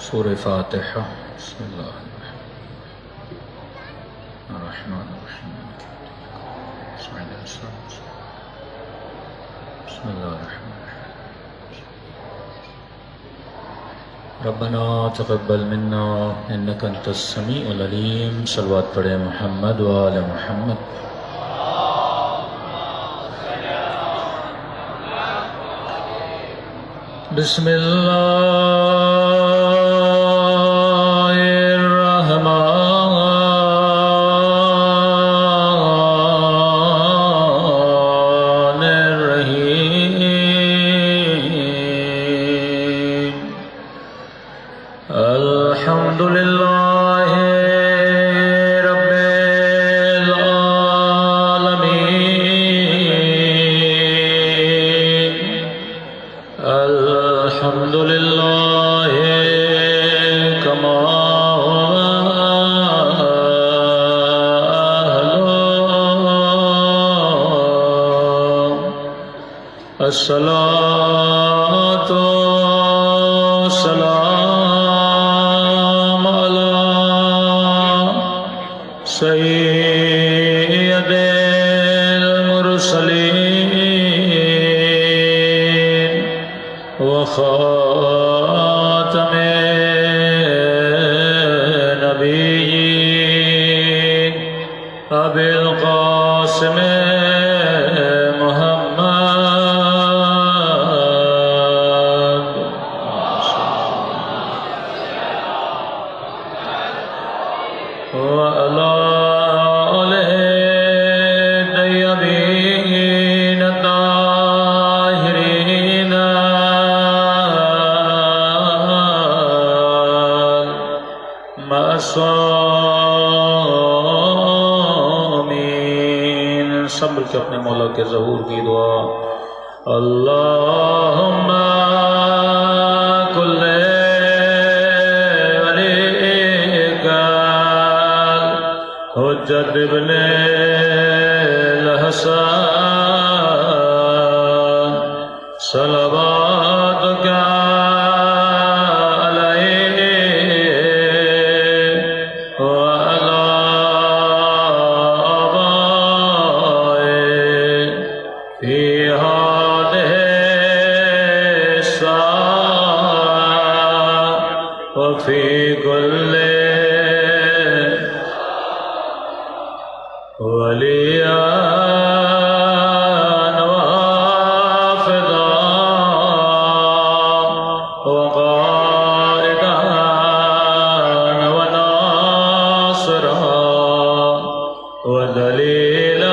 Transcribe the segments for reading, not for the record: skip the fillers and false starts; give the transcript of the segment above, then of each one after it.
سورہ فاتحہ۔ بسم اللہ الرحمن الرحیم۔ بسم اللہ الرحمن الرحیم۔ ربنا تقبل منا انک انت السمیع العلیم۔ صلوات پڑھیں محمد و آل محمد۔ بسم اللہ الرحمن الرحیم۔ الحمد للہ رب العالمین۔ الحمد للہ کما الصلاۃ والسلام علی سید المرسلین وخاتم نبیین ابی القاسم وعلى آله الطيبين الطاهرين المعصومين۔ سب مل کے اپنے مولا کے ظہور کی دعا۔ اللہم کل حجت ابن الحسن صلواتک علیہ وعلی آبائہ فی ہذہ الساعة وفی کل ولیان وافدان وقائدان وناصران ودلیلان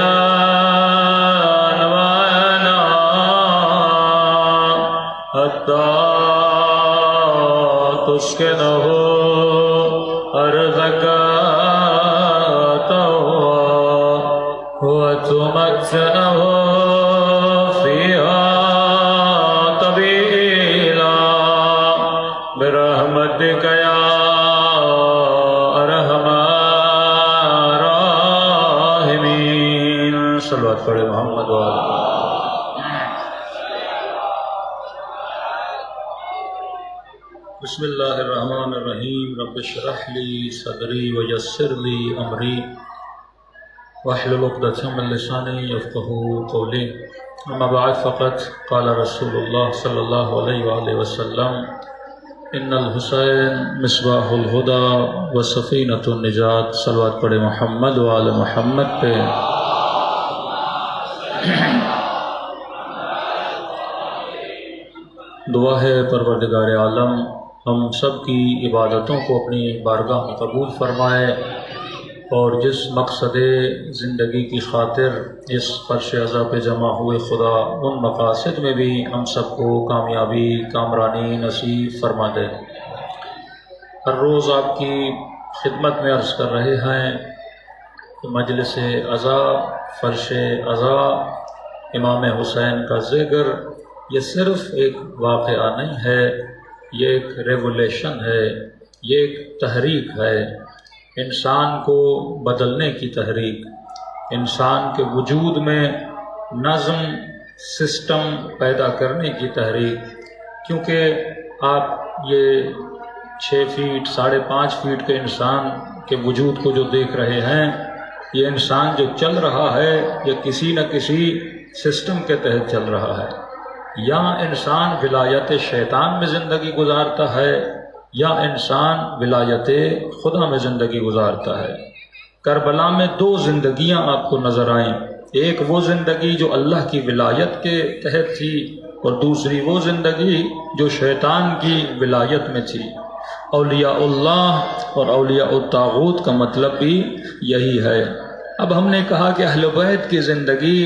وعنان حتی تسکنہ ارضک وتمتعه فيها طويلا برحمتك يا ارحم الراحمين۔ صلوات پڑھے محمد وآلہ۔ بسم اللہ الرحمن الرحیم۔ رب اشرح لی صدری ویسر لی امری واحلل عقدۃ من لسانی یفقہوا قولی۔ اما بعد فقط قال رسول اللہ صلی اللہ علیہ وآلہ وسلم ان الحسین مصباح الہدی وسفینۃ النجات۔ صلوات پڑھے محمد وآل محمد پہ۔ دعا ہے پروردگار عالم ہم سب کی عبادتوں کو اپنی بارگاہ میں قبول فرمائے، اور جس مقصد زندگی کی خاطر اس فرش عزا پہ جمع ہوئے خدا ان مقاصد میں بھی ہم سب کو کامیابی کامرانی نصیب فرما دے۔ ہر روز آپ کی خدمت میں عرض کر رہے ہیں کہ مجلس عزا، فرش عزا، امام حسین کا ذکر یہ صرف ایک واقعہ نہیں ہے، یہ ایک ریولیشن ہے، یہ ایک تحریک ہے، انسان کو بدلنے کی تحریک، انسان کے وجود میں نظم سسٹم پیدا کرنے کی تحریک، کیونکہ آپ یہ 6 فیٹ 5.5 فیٹ کے انسان کے وجود کو جو دیکھ رہے ہیں، یہ انسان جو چل رہا ہے یہ کسی نہ کسی سسٹم کے تحت چل رہا ہے. یا انسان ولایت شیطان میں زندگی گزارتا ہے یا انسان ولایت خدا میں زندگی گزارتا ہے. کربلا میں 2 زندگیاں آپ کو نظر آئیں، ایک وہ زندگی جو اللہ کی ولایت کے تحت تھی اور دوسری وہ زندگی جو شیطان کی ولایت میں تھی. اولیاء اللہ اور اولیاء الطاغوت کا مطلب بھی یہی ہے. اب ہم نے کہا کہ اہل بیت کی زندگی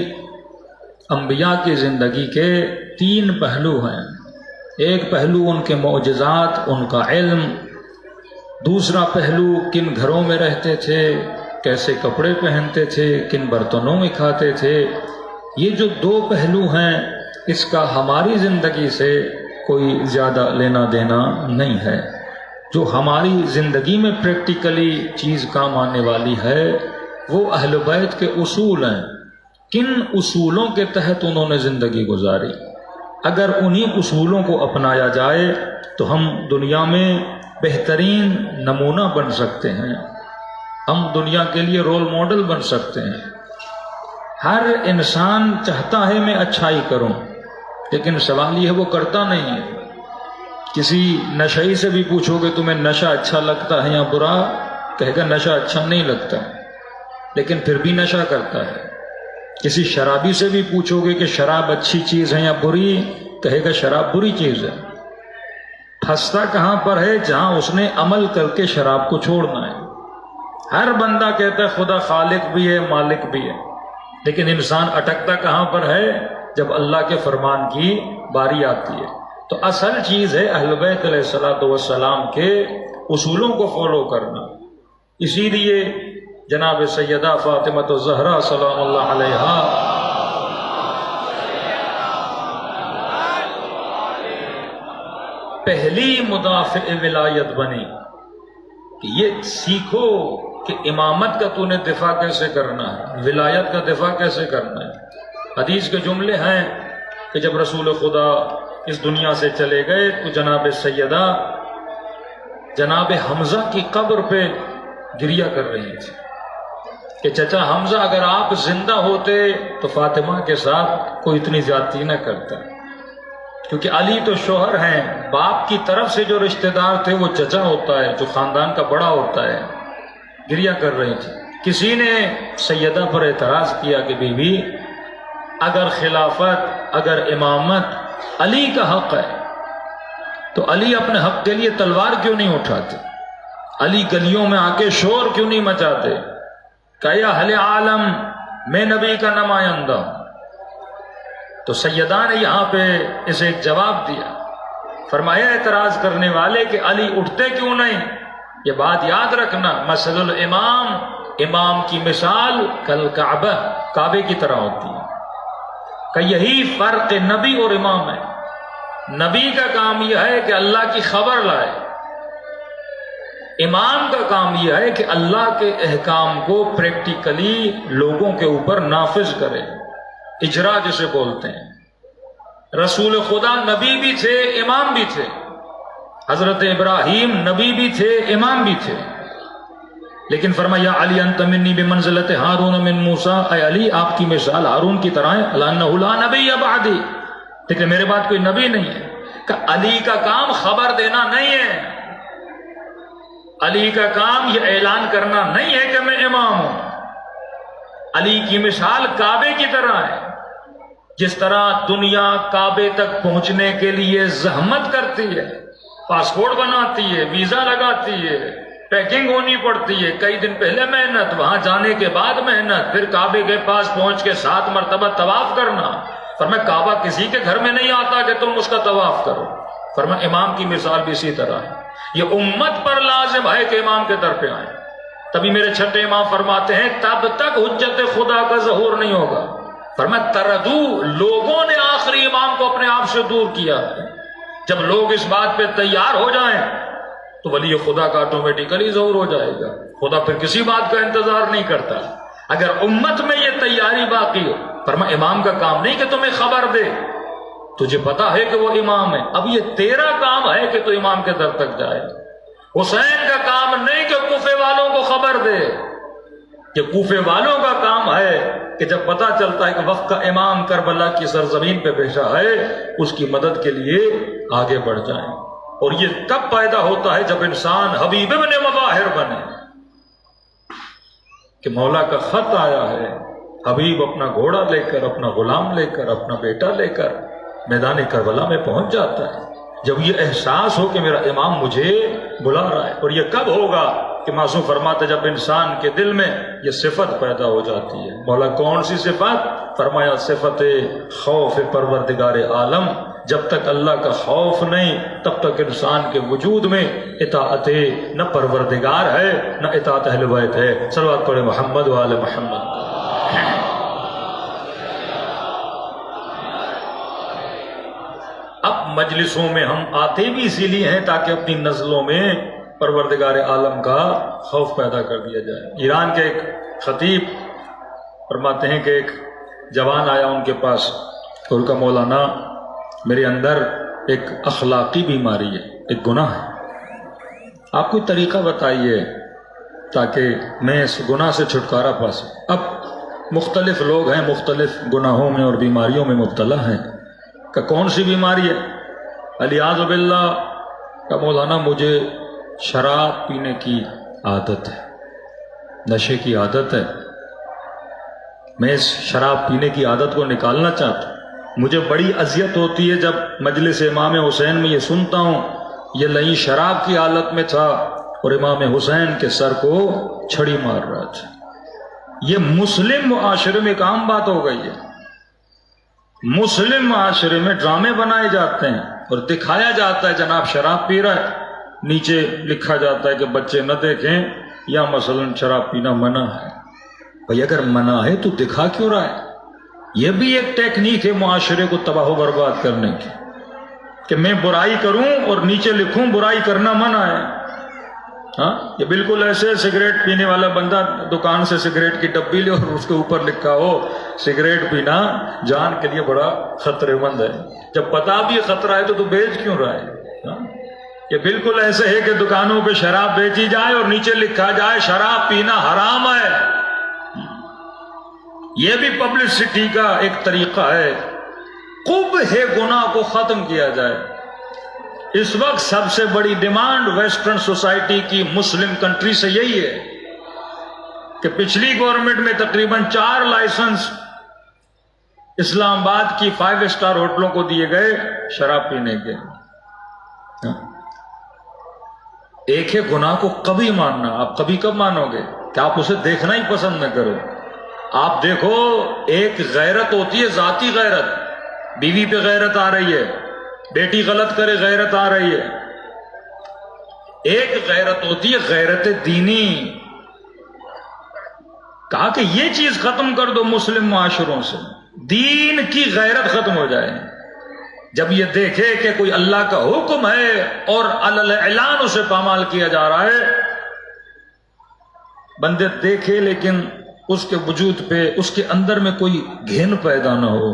انبیاء کی زندگی کے 3 پہلو ہیں. ایک پہلو ان کے معجزات، ان کا علم. دوسرا پہلو کن گھروں میں رہتے تھے، کیسے کپڑے پہنتے تھے، کن برتنوں میں کھاتے تھے. یہ جو 2 پہلو ہیں اس کا ہماری زندگی سے کوئی زیادہ لینا دینا نہیں ہے. جو ہماری زندگی میں پریکٹیکلی چیز کام آنے والی ہے وہ اہل بیت کے اصول ہیں. کن اصولوں کے تحت انہوں نے زندگی گزاری. اگر انہی اصولوں کو اپنایا جائے تو ہم دنیا میں بہترین نمونہ بن سکتے ہیں، ہم دنیا کے لیے رول ماڈل بن سکتے ہیں. ہر انسان چاہتا ہے میں اچھائی کروں، لیکن سوال یہ ہے وہ کرتا نہیں ہے. کسی نشئی سے بھی پوچھو کہ تمہیں نشہ اچھا لگتا ہے یا برا، کہے گا نشہ اچھا نہیں لگتا، لیکن پھر بھی نشہ کرتا ہے. کسی شرابی سے بھی پوچھو گے کہ شراب اچھی چیز ہے یا بری، کہے گا شراب بری چیز ہے. پھنستا کہاں پر ہے؟ جہاں اس نے عمل کر کے شراب کو چھوڑنا ہے. ہر بندہ کہتا ہے خدا خالق بھی ہے مالک بھی ہے، لیکن انسان اٹکتا کہاں پر ہے؟ جب اللہ کے فرمان کی باری آتی ہے. تو اصل چیز ہے اہل بیت علیہ الصلوۃ والسلام کے اصولوں کو فالو کرنا. اسی لیے جناب سیدہ فاطمہ الزہرا سلام اللہ علیہا پہلی مدافع ولایت بنی کہ یہ سیکھو کہ امامت کا تو نے دفاع کیسے کرنا ہے، ولایت کا دفاع کیسے کرنا ہے. حدیث کے جملے ہیں کہ جب رسول خدا اس دنیا سے چلے گئے تو جناب سیدہ جناب حمزہ کی قبر پہ گریہ کر رہی تھی کہ چچا حمزہ اگر آپ زندہ ہوتے تو فاطمہ کے ساتھ کوئی اتنی زیادتی نہ کرتا، کیونکہ علی تو شوہر ہیں، باپ کی طرف سے جو رشتہ دار تھے وہ چچا ہوتا ہے جو خاندان کا بڑا ہوتا ہے. گریہ کر رہی تھی. کسی نے سیدہ پر اعتراض کیا کہ بی بی اگر خلافت اگر امامت علی کا حق ہے تو علی اپنے حق کے لیے تلوار کیوں نہیں اٹھاتے؟ علی گلیوں میں آ کے شور کیوں نہیں مچاتے کہ یا اہل عالم میں نبی کا نمائندہ ہوں؟ تو سیدہ نے یہاں پہ اسے ایک جواب دیا. فرمایا اعتراض کرنے والے کہ علی اٹھتے کیوں نہیں؟ یہ بات یاد رکھنا، مثل الامام، امام کی مثال کل کعبہ، کعبے کی طرح ہوتی ہے. کہ یہی فرق نبی اور امام ہے. نبی کا کام یہ ہے کہ اللہ کی خبر لائے، امام کا کام یہ ہے کہ اللہ کے احکام کو پریکٹیکلی لوگوں کے اوپر نافذ کرے، اجرا جسے بولتے ہیں. رسول خدا نبی بھی تھے امام بھی تھے، حضرت ابراہیم نبی بھی تھے امام بھی تھے، لیکن فرمایا علی انت منی بمنزلت ہارون من موسیٰ، اے علی آپ کی مثال ہارون کی طرح ہے. الانہ لا نبی بعدی، لیکن میرے بعد کوئی نبی نہیں ہے. کہ علی کا کام خبر دینا نہیں ہے، علی کا کام یہ اعلان کرنا نہیں ہے کہ میں امام ہوں. علی کی مثال کعبے کی طرح ہے. جس طرح دنیا کعبے تک پہنچنے کے لیے زحمت کرتی ہے، پاسپورٹ بناتی ہے، ویزا لگاتی ہے، پیکنگ ہونی پڑتی ہے، کئی دن پہلے محنت، وہاں جانے کے بعد محنت، پھر کعبے کے پاس پہنچ کے 7 مرتبہ طواف کرنا. فرمایا کعبہ کسی کے گھر میں نہیں آتا کہ تم اس کا طواف کرو. فرمایا امام کی مثال بھی اسی طرح ہے. یہ امت پر لازم ہے کہ امام کے در پہ آئیں. تبھی میرے چھٹے امام فرماتے ہیں تب تک حجت خدا کا ظہور نہیں ہوگا. فرمایا تردو، لوگوں نے آخری امام کو اپنے آپ سے دور کیا ہے. جب لوگ اس بات پہ تیار ہو جائیں تو ولی خدا کا آٹومیٹیکلی ظہور ہو جائے گا. خدا پھر کسی بات کا انتظار نہیں کرتا. اگر امت میں یہ تیاری باقی ہو، فرمایا امام کا کام نہیں کہ تمہیں خبر دے، تجھے پتا ہے کہ وہ امام ہے، اب یہ تیرا کام ہے کہ تو امام کے در تک جائے. حسین کا کام نہیں کہ کوفے والوں کو خبر دے، کہ کوفے والوں کا کام ہے کہ جب پتہ چلتا ہے کہ وقت کا امام کربلا کی سرزمین پہ پیشہ ہے، اس کی مدد کے لیے آگے بڑھ جائیں۔ اور یہ تب پیدا ہوتا ہے جب انسان حبیب ابن مظاہر بنے، کہ مولا کا خط آیا ہے، حبیب اپنا گھوڑا لے کر، اپنا غلام لے کر، اپنا بیٹا لے کر میدان کربلا میں پہنچ جاتا ہے۔ جب یہ احساس ہو کہ میرا امام مجھے بلا رہا ہے، اور یہ کب ہوگا کہ معصوم فرماتے جب انسان کے دل میں یہ صفت پیدا ہو جاتی ہے۔ مولا کون سی صفت؟ فرمایا صفت خوف پروردگار عالم۔ جب تک اللہ کا خوف نہیں تب تک انسان کے وجود میں اطاعت نہ پروردگار ہے نہ اطاعت اہل بیت ہے۔ صلوات پڑھے محمد و آل محمد۔ اب مجلسوں میں ہم آتے بھی اسی لیے ہیں تاکہ اپنی نزلوں میں پروردگار عالم کا خوف پیدا کر دیا جائے۔ ایران کے ایک خطیب فرماتے ہیں کہ ایک جوان آیا ان کے پاس اور ان کا مولانا میرے اندر ایک اخلاقی بیماری ہے، ایک گناہ ہے، آپ کوئی طریقہ بتائیے تاکہ میں اس گناہ سے چھٹکارا پا سکوں۔ اب مختلف لوگ ہیں، مختلف گناہوں میں اور بیماریوں میں مبتلا ہیں، کہ کون سی بیماری ہے؟ الیاذ باللہ کہ مولانا مجھے شراب پینے کی عادت ہے، نشے کی عادت ہے، میں اس شراب پینے کی عادت کو نکالنا چاہتا ہوں۔ مجھے بڑی اذیت ہوتی ہے جب مجلس امام حسین میں یہ سنتا ہوں یہ لئی شراب کی حالت میں تھا اور امام حسین کے سر کو چھڑی مار رہا تھا۔ یہ مسلم معاشرے میں ایک عام بات ہو گئی ہے۔ مسلم معاشرے میں ڈرامے بنائے جاتے ہیں اور دکھایا جاتا ہے جناب شراب پی رہا ہے، نیچے لکھا جاتا ہے کہ بچے نہ دیکھیں، یا مثلا شراب پینا منع ہے۔ بھئی اگر منع ہے تو دکھا کیوں رہا ہے؟ یہ بھی ایک ٹیکنیک ہے معاشرے کو تباہ و برباد کرنے کی، کہ میں برائی کروں اور نیچے لکھوں برائی کرنا منع ہے۔ ہاں، یہ بالکل ایسے سگریٹ پینے والا بندہ دکان سے سگریٹ کی ڈبی لے اور اس کے اوپر لکھا ہو سگریٹ پینا جان کے لیے بڑا خطرے مند ہے۔ جب پتا بھی خطرہ ہے تو بیچ کیوں رہا ہے؟ ہاں؟ یہ بالکل ایسے ہے کہ دکانوں پہ شراب بیچی جائے اور نیچے لکھا جائے شراب پینا حرام ہے۔ یہ بھی پبلسٹی کا ایک طریقہ ہے۔ قبح گناہ کو ختم کیا جائے۔ اس وقت سب سے بڑی ڈیمانڈ ویسٹرن سوسائٹی کی مسلم کنٹری سے یہی ہے کہ پچھلی گورنمنٹ میں تقریباً 4 لائسنس اسلام آباد کی 5 اسٹار ہوٹلوں کو دیے گئے شراب پینے کے۔ ایک ہے گناہ کو کبھی ماننا، آپ کبھی کب مانو گے کہ آپ اسے دیکھنا ہی پسند نہ کرو۔ آپ دیکھو، ایک غیرت ہوتی ہے ذاتی غیرت، بیوی پہ غیرت آ رہی ہے، بیٹی غلط کرے غیرت آ رہی ہے۔ ایک غیرت ہوتی ہے غیرت دینی، کہا کہ یہ چیز ختم کر دو مسلم معاشروں سے، دین کی غیرت ختم ہو جائے۔ جب یہ دیکھے کہ کوئی اللہ کا حکم ہے اور علی اعلان اسے پامال کیا جا رہا ہے، بندے دیکھے لیکن اس کے وجود پہ اس کے اندر میں کوئی گھن پیدا نہ ہو،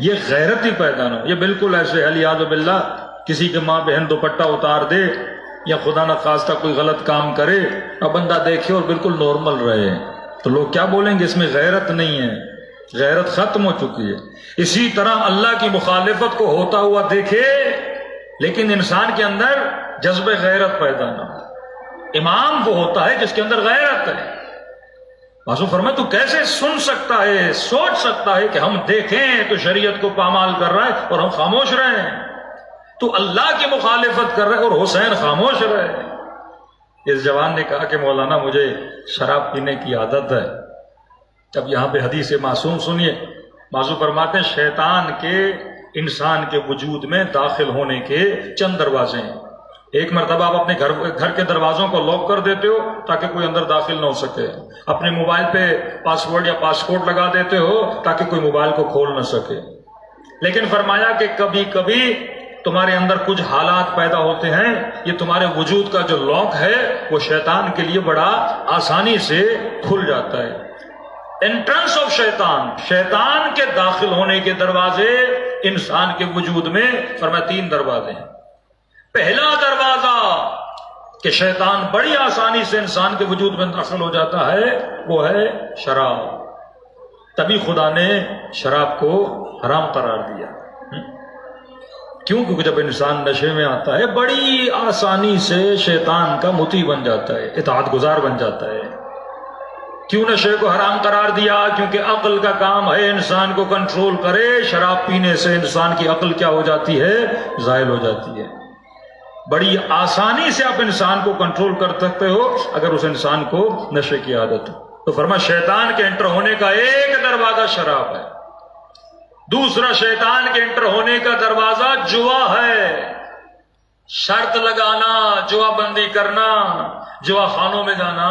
یہ غیرت ہی پیدا نہ ہو۔ یہ بالکل ایسے الیاذ باللہ کسی کے ماں بہن دوپٹہ اتار دے یا خدا نہ خواستہ کوئی غلط کام کرے اور بندہ دیکھے اور بالکل نارمل رہے تو لوگ کیا بولیں گے؟ اس میں غیرت نہیں ہے، غیرت ختم ہو چکی ہے۔ اسی طرح اللہ کی مخالفت کو ہوتا ہوا دیکھے لیکن انسان کے اندر جذب غیرت پیدا نہ ہو۔ امام وہ ہوتا ہے جس کے اندر غیرت ہے۔ معصوم فرمایا تو کیسے سن سکتا ہے، سوچ سکتا ہے کہ ہم دیکھیں تو شریعت کو پامال کر رہا ہے اور ہم خاموش رہے ہیں، تو اللہ کی مخالفت کر رہے اور حسین خاموش رہے۔ اس جوان نے کہا کہ مولانا مجھے شراب پینے کی عادت ہے۔ اب یہاں پہ حدیث معصوم سنیے، معصوم فرماتے ہیں شیطان کے انسان کے وجود میں داخل ہونے کے چند دروازے ہیں۔ ایک مرتبہ آپ اپنے گھر کے دروازوں کو لاک کر دیتے ہو تاکہ کوئی اندر داخل نہ ہو سکے، اپنے موبائل پہ پاسورڈ یا پاسپورٹ لگا دیتے ہو تاکہ کوئی موبائل کو کھول نہ سکے۔ لیکن فرمایا کہ کبھی کبھی تمہارے اندر کچھ حالات پیدا ہوتے ہیں، یہ تمہارے وجود کا جو لاک ہے وہ شیطان کے لیے بڑا آسانی سے کھل جاتا ہے۔ انٹرنس آف شیطان، شیطان کے داخل ہونے کے دروازے انسان کے وجود میں فرمایا 3 دروازے ہیں۔ پہلا دروازہ کہ شیطان بڑی آسانی سے انسان کے وجود میں داخل ہو جاتا ہے، وہ ہے شراب۔ تبھی خدا نے شراب کو حرام قرار دیا۔ کیوں؟ کیونکہ جب انسان نشے میں آتا ہے بڑی آسانی سے شیطان کا مطیع بن جاتا ہے، اطاعت گزار بن جاتا ہے۔ کیوں نشے کو حرام قرار دیا؟ کیونکہ عقل کا کام ہے انسان کو کنٹرول کرے۔ شراب پینے سے انسان کی عقل کیا ہو جاتی ہے؟ زائل ہو جاتی ہے۔ بڑی آسانی سے آپ انسان کو کنٹرول کر سکتے ہو اگر اس انسان کو نشے کی عادت ہو۔ تو فرمایا شیطان کے انٹر ہونے کا ایک دروازہ شراب ہے، دوسرا شیطان کے انٹر ہونے کا دروازہ جوا ہے۔ شرط لگانا، جوا بندی کرنا، جوا خانوں میں جانا،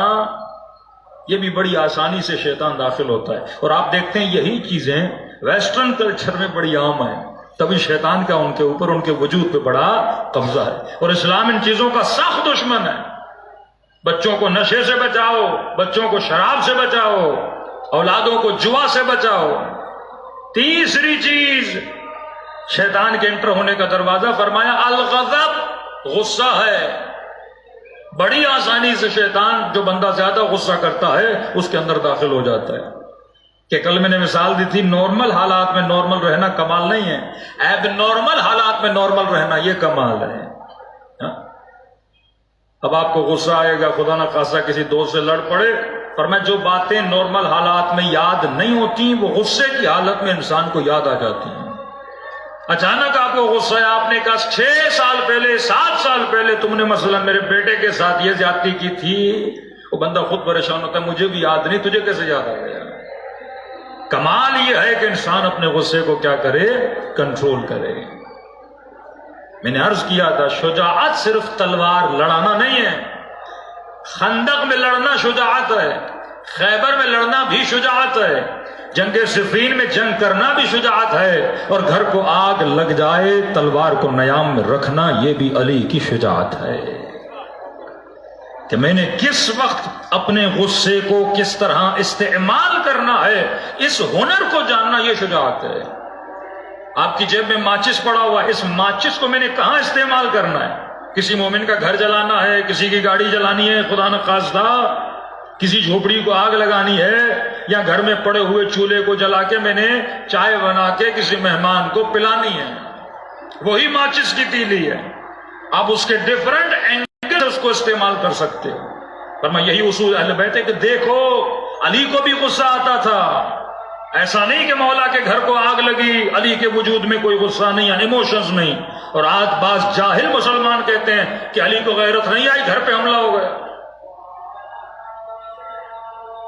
یہ بھی بڑی آسانی سے شیطان داخل ہوتا ہے۔ اور آپ دیکھتے ہیں یہی چیزیں ویسٹرن کلچر میں بڑی عام ہیں، تبھی شیطان کا ان کے اوپر، ان کے وجود پہ بڑا قبضہ ہے۔ اور اسلام ان چیزوں کا سخت دشمن ہے۔ بچوں کو نشے سے بچاؤ، بچوں کو شراب سے بچاؤ، اولادوں کو جوا سے بچاؤ۔ تیسری چیز شیطان کے انٹر ہونے کا دروازہ فرمایا الغضب، غصہ ہے۔ بڑی آسانی سے شیطان جو بندہ زیادہ غصہ کرتا ہے اس کے اندر داخل ہو جاتا ہے۔ کہ کل میں نے مثال دی تھی، نارمل حالات میں نارمل رہنا کمال نہیں ہے، ایب نارمل حالات میں نارمل رہنا یہ کمال ہے۔ اب آپ کو غصہ آئے گا، خدا نہ خاصہ کسی دوست سے لڑ پڑے، فرمایا جو باتیں نارمل حالات میں یاد نہیں ہوتی وہ غصے کی حالت میں انسان کو یاد آ جاتی ہیں۔ اچانک آپ کو غصہ ہے، آپ نے کہا 6 سال پہلے 7 سال پہلے تم نے مثلا میرے بیٹے کے ساتھ یہ زیادتی کی تھی، وہ بندہ خود پریشان ہوتا ہے، مجھے بھی یاد نہیں، تجھے کیسے یاد آ گیا؟ کمال یہ ہے کہ انسان اپنے غصے کو کیا کرے؟ کنٹرول کرے۔ میں نے عرض کیا تھا شجاعت صرف تلوار لڑانا نہیں ہے، خندق میں لڑنا شجاعت ہے، خیبر میں لڑنا بھی شجاعت ہے، جنگ صفین میں جنگ کرنا بھی شجاعت ہے، اور گھر کو آگ لگ جائے تلوار کو نیام میں رکھنا یہ بھی علی کی شجاعت ہے۔ کہ میں نے کس وقت اپنے غصے کو کس طرح استعمال کرنا ہے، اس ہنر کو جاننا یہ شجاعت ہے۔ آپ کی جیب میں ماچس پڑا ہوا ہے، اس ماچس کو میں نے کہاں استعمال کرنا ہے؟ کسی مومن کا گھر جلانا ہے، کسی کی گاڑی جلانی ہے خدا نخواستہ، کسی جھوپڑی کو آگ لگانی ہے، یا گھر میں پڑے ہوئے چولہے کو جلا کے میں نے چائے بنا کے کسی مہمان کو پلانی ہے، وہی ماچس کی تیلی ہے۔ آپ اس کے ڈیفرنٹ اینگل اس کو استعمال کر سکتے ہو۔ فرمایا یہی اصول اہل بیت ہے کہ دیکھو علی کو بھی غصہ آتا تھا، ایسا نہیں کہ مولا کے گھر کو آگ لگی علی کے وجود میں کوئی غصہ نہیں، ایموشنز نہیں۔ اور آج بعض جاہل مسلمان کہتے ہیں کہ علی کو غیرت نہیں آئی، گھر پہ حملہ ہو گیا۔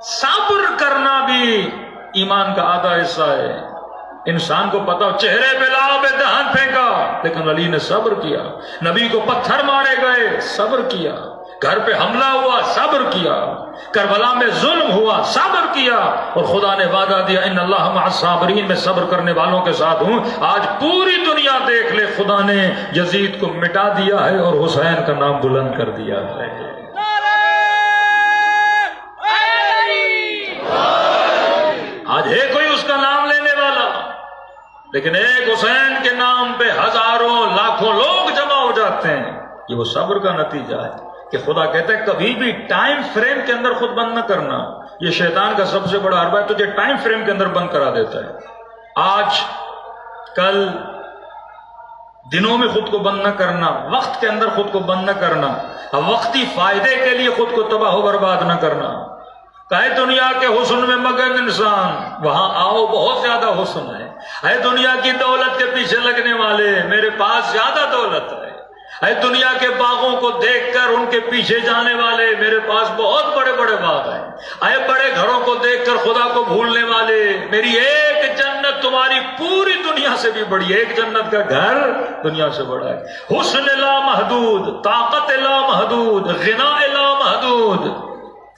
صبر کرنا بھی ایمان کا آدھا حصہ ہے۔ انسان کو پتا ہو چہرے پہ لعاب دہن پھینکا لیکن علی نے صبر کیا، نبی کو پتھر مارے گئے صبر کیا، گھر پہ حملہ ہوا صبر کیا، کربلا میں ظلم ہوا صبر کیا، اور خدا نے وعدہ دیا ان اللہ مع الصابرین، میں صبر کرنے والوں کے ساتھ ہوں۔ آج پوری دنیا دیکھ لے خدا نے یزید کو مٹا دیا ہے اور حسین کا نام بلند کر دیا ہے۔ آج ہے کوئی اس کا نام لینے والا، لیکن ایک حسین کے نام پہ ہزاروں لاکھوں لوگ جمع ہو جاتے ہیں۔ یہ وہ صبر کا نتیجہ ہے کہ خدا کہتا ہے کبھی بھی ٹائم فریم کے اندر خود بند نہ کرنا۔ یہ شیطان کا سب سے بڑا حربہ ہے، تجھے ٹائم فریم کے اندر بند کرا دیتا ہے۔ آج کل دنوں میں خود کو بند نہ کرنا، وقت کے اندر خود کو بند نہ کرنا، وقتی فائدے کے لیے خود کو تباہ و برباد نہ کرنا۔ کہے دنیا کے حسن میں مگن انسان، وہاں آؤ بہت زیادہ حسن ہے۔ اے دنیا کی دولت کے پیچھے لگنے والے، میرے پاس زیادہ دولت ہے۔ اے دنیا کے باغوں کو دیکھ کر ان کے پیچھے جانے والے، میرے پاس بہت بڑے بڑے باغ ہیں۔ اے بڑے گھروں کو دیکھ کر خدا کو بھولنے والے، میری ایک جنت تمہاری پوری دنیا سے بھی بڑی ہے، ایک جنت کا گھر دنیا سے بڑا ہے۔ حسن لا محدود، طاقت لا محدود، غنا لا محدود۔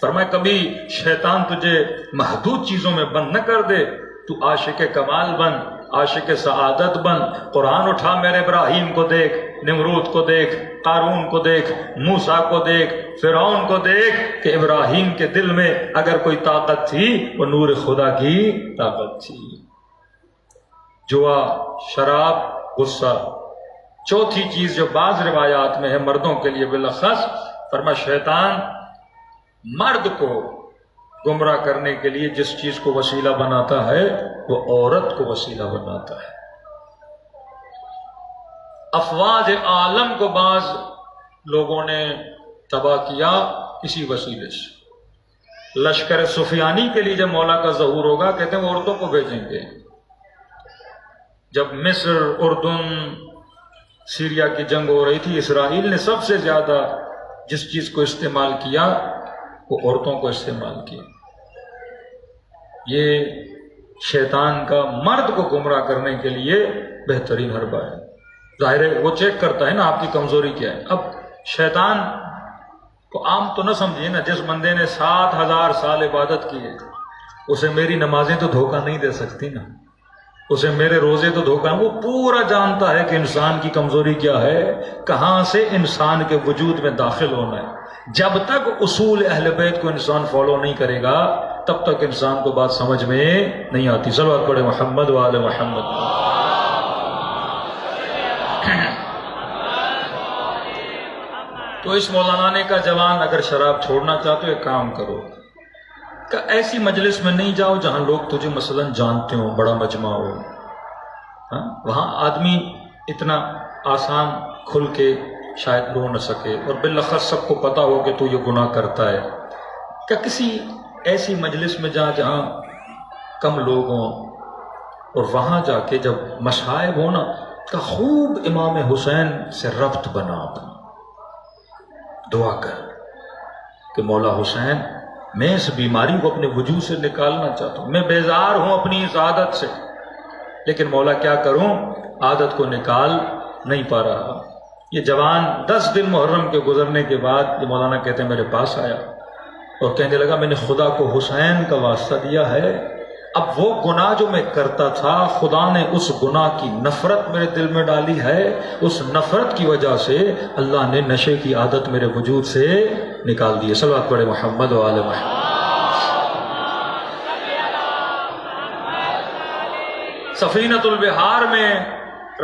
فرمایا کبھی شیطان تجھے محدود چیزوں میں بند نہ کر دے، تو عاشق کمال بن، عاشق سعادت بن۔ قرآن اٹھا، میرے ابراہیم کو دیکھ، نمرود کو دیکھ، قارون کو دیکھ، موسیٰ کو دیکھ، فرعون کو دیکھ، کہ ابراہیم کے دل میں اگر کوئی طاقت تھی وہ نور خدا کی طاقت تھی۔ جوا، شراب، غصہ۔ چوتھی چیز جو بعض روایات میں ہے مردوں کے لیے بالاخص، فرمایا شیطان مرد کو گمراہ کرنے کے لیے جس چیز کو وسیلہ بناتا ہے وہ عورت کو وسیلہ بناتا ہے. افواج عالم کو بعض لوگوں نے تباہ کیا اسی وسیلے سے. لشکر سفیانی کے لیے جب مولا کا ظہور ہوگا کہتے ہیں وہ عورتوں کو بھیجیں گے. جب مصر، اردن، سیریا کی جنگ ہو رہی تھی، اسرائیل نے سب سے زیادہ جس چیز کو استعمال کیا وہ عورتوں کو استعمال کیا. یہ شیطان کا مرد کو گمراہ کرنے کے لیے بہترین حربہ ہے. ظاہر ہے وہ چیک کرتا ہے نا آپ کی کمزوری کیا ہے. اب شیطان کو عام تو نہ سمجھیے نا. جس بندے نے 7,000 سال عبادت کی ہے اسے میری نمازیں تو دھوکہ نہیں دے سکتی نا، اسے میرے روزے تو دھوکہ. وہ پورا جانتا ہے کہ انسان کی کمزوری کیا ہے، کہاں سے انسان کے وجود میں داخل ہونا ہے. جب تک اصول اہل بیت کو انسان فالو نہیں کرے گا تب تک انسان کو بات سمجھ میں نہیں آتی. صلوات پڑھے محمد و آل محمد. تو اس مولانا کا جوان اگر شراب چھوڑنا چاہتے ہو ایک کام کرو کہ ایسی مجلس میں نہیں جاؤ جہاں لوگ تجھے مثلا جانتے ہو، بڑا مجمع ہو. وہاں آدمی اتنا آسان کھل کے شاید رو نہ سکے اور بالاخص سب کو پتا ہو کہ تو یہ گناہ کرتا ہے. کہ کسی ایسی مجلس میں جہاں کم لوگ ہوں اور وہاں جا کے جب مصائب ہو نا کہ خوب امام حسین سے ربط بنا، دعا کر کہ مولا حسین میں اس بیماری کو اپنے وجود سے نکالنا چاہتا ہوں، میں بیزار ہوں اپنی اس عادت سے، لیکن مولا کیا کروں، عادت کو نکال نہیں پا رہا. یہ جوان 10 دن محرم کے گزرنے کے بعد یہ مولانا کہتے ہیں میرے پاس آیا اور کہنے لگا میں نے خدا کو حسین کا واسطہ دیا ہے، اب وہ گناہ جو میں کرتا تھا خدا نے اس گناہ کی نفرت میرے دل میں ڈالی ہے، اس نفرت کی وجہ سے اللہ نے نشے کی عادت میرے وجود سے نکال دی ہے. صلوات پڑھے محمد و آل محمد. سفینۃ البحار میں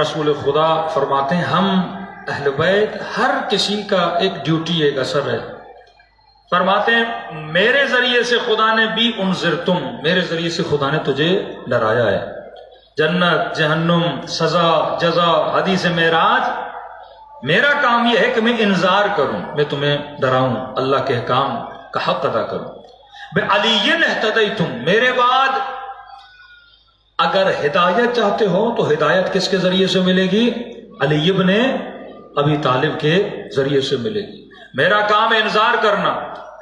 رسول خدا فرماتے ہیں ہم اہل بیت ہر کسی کا ایک ڈیوٹی، ایک اثر ہے. فرماتے ہیں میرے ذریعے سے خدا نے بھی انذرتم، میرے ذریعے سے خدا نے تجھے ڈرایا ہے. جنت، جہنم، سزا، جزا، حدیث معراج. میرا کام یہ ہے کہ میں انذار کروں، میں تمہیں ڈراؤں، اللہ کے احکام کا حق ادا کروں. بعلی اہتدیتم، میرے بعد اگر ہدایت چاہتے ہو تو ہدایت کس کے ذریعے سے ملے گی؟ علی ابن ابی طالب کے ذریعے سے ملے گی. میرا کام ہے انذار کرنا.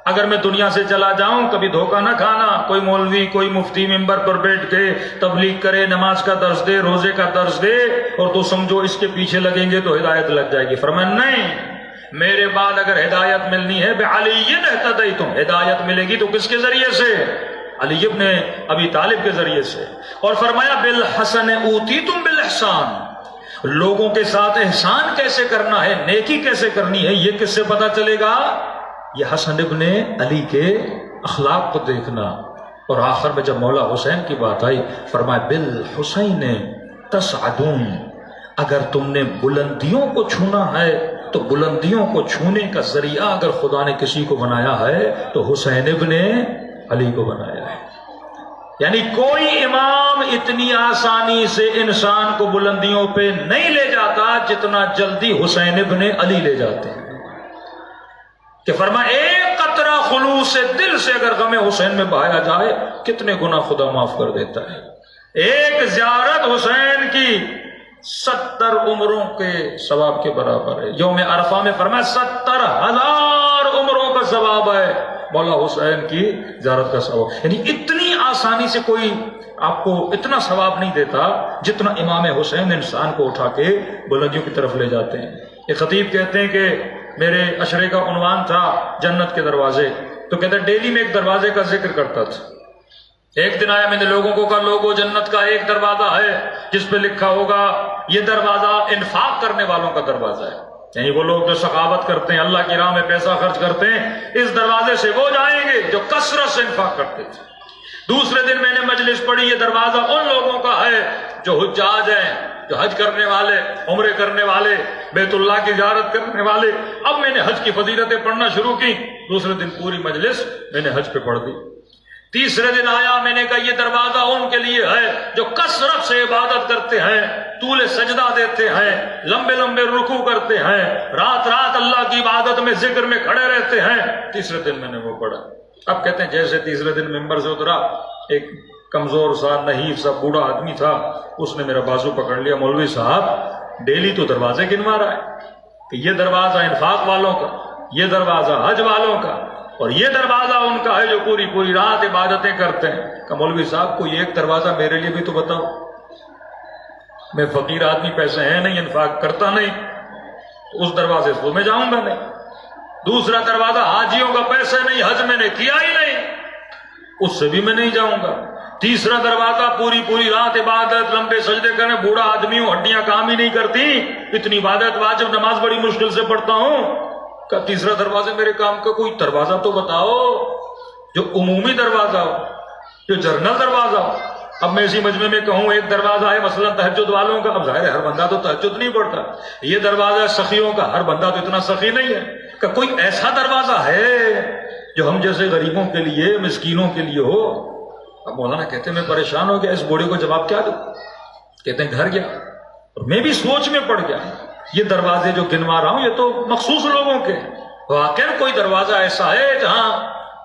اگر میں دنیا سے چلا جاؤں کبھی دھوکہ نہ کھانا. کوئی مولوی، کوئی مفتی ممبر پر بیٹھ کے تبلیغ کرے، نماز کا درس دے، روزے کا درس دے اور تو سمجھو اس کے پیچھے لگیں گے تو ہدایت لگ جائے گی. فرمایا نہیں، میرے بعد اگر ہدایت ملنی ہے بعلی اہتدیتم، ہدایت ملے گی تو کس کے ذریعے سے؟ علی ابن ابی طالب کے ذریعے سے. اور فرمایا بالحسن اوتیتم بالاحسان، لوگوں کے ساتھ احسان کیسے کرنا ہے، نیکی کیسے کرنی ہے، یہ کس سے پتا چلے گا؟ یہ حسن ابن علی کے اخلاق کو دیکھنا. اور آخر میں جب مولا حسین کی بات آئی فرمایا بالحسین تصعدون، اگر تم نے بلندیوں کو چھونا ہے تو بلندیوں کو چھونے کا ذریعہ اگر خدا نے کسی کو بنایا ہے تو حسین ابن علی کو بنایا ہے. یعنی کوئی امام اتنی آسانی سے انسان کو بلندیوں پہ نہیں لے جاتا جتنا جلدی حسین ابن علی لے جاتے ہیں. کہ فرمایا ایک قطرہ خلوص دل سے اگر غم حسین میں بہایا جائے کتنے گناہ خدا معاف کر دیتا ہے. ایک زیارت حسین کی 70 عمروں کے ثواب کے برابر ہے. یوم عرفہ میں فرمایا 70,000 عمروں کا ثواب ہے مولا حسین کی زیارت کا ثواب. یعنی اتنی آسانی سے کوئی آپ کو اتنا ثواب نہیں دیتا جتنا امام حسین انسان کو اٹھا کے بلندیوں کی طرف لے جاتے ہیں. ایک خطیب کہتے ہیں کہ میرے اشرے کا عنوان تھا جنت کے دروازے، تو کہتے ہیں ڈیلی میں ایک دروازے کا ذکر کرتا تھا. ایک دن آیا میں نے لوگوں کو کہا لوگوں جنت کا ایک دروازہ ہے جس پہ لکھا ہوگا یہ دروازہ انفاق کرنے والوں کا دروازہ ہے. یعنی وہ لوگ جو سخاوت کرتے ہیں، اللہ کی راہ میں پیسہ خرچ کرتے ہیں، اس دروازے سے وہ جائیں گے جو کثرت سے انفاق کرتے تھے. دوسرے دن میں نے مجلس پڑھی یہ دروازہ ان لوگوں کا ہے جو حجاج ہیں، جو حج کرنے والے، عمرے کرنے والے، بیت اللہ کی زیارت کرنے والے. اب میں نے حج کی فضیلتیں پڑھنا شروع کی. دوسرے دن پوری مجلس میں نے حج پہ پڑھ دی. تیسرے دن آیا، میں نے کہا یہ دروازہ ان کے لیے ہے جو کثرت سے عبادت کرتے ہیں، طول سجدہ دیتے ہیں، لمبے لمبے رکوع کرتے ہیں، رات رات اللہ کی عبادت میں ذکر میں کھڑے رہتے ہیں. تیسرے دن میں نے وہ پڑھا. اب کہتے ہیں جیسے تیسرے دن ممبر سے اترا، ایک کمزور سا نحیف سا بوڑھا آدمی تھا، اس نے میرا بازو پکڑ لیا. مولوی صاحب ڈیلی تو دروازے گنوا رہا ہے کہ یہ دروازہ انفاق والوں کا، یہ دروازہ حج والوں کا، اور یہ دروازہ ان کا ہے جو پوری پوری رات عبادتیں کرتے ہیں. کہ مولوی صاحب کوئی ایک دروازہ میرے لیے بھی تو بتاؤ. میں فقیر آدمی، پیسے ہیں نہیں، انفاق کرتا نہیں، اس دروازے سے میں جاؤں گا نہیں. دوسرا دروازہ حاجیوں کا، پیسے نہیں، حج میں نے کیا ہی نہیں، اس سے بھی میں نہیں جاؤں گا. تیسرا دروازہ پوری پوری رات عبادت، لمبے سجدے کرنے، بوڑھا آدمی ہوں، ہڈیاں کام ہی نہیں کرتی، اتنی عبادت واجب نماز بڑی مشکل سے پڑھتا ہوں. کہ تیسرا دروازہ میرے کام کا کوئی دروازہ تو بتاؤ جو عمومی دروازہ ہو، جو جرنل دروازہ ہو. اب میں اسی مجمع میں کہوں ایک دروازہ ہے مثلا تہجد والوں کا، اب ظاہر ہے ہر بندہ تو تہجد نہیں پڑھتا. یہ دروازہ ہے سخیوں کا، ہر بندہ تو اتنا سخی نہیں ہے. کہ کوئی ایسا دروازہ ہے جو ہم جیسے غریبوں کے لیے، مسکینوں کے لیے ہو. اب مولانا کہتے ہیں میں پریشان ہو گیا، اس بوڑھے کو جواب کیا دوں. کہتے ہیں گھر گیا اور میں بھی سوچ میں پڑ گیا، یہ دروازے جو گنوا رہا ہوں یہ تو مخصوص لوگوں کے، واقعا کوئی دروازہ ایسا ہے جہاں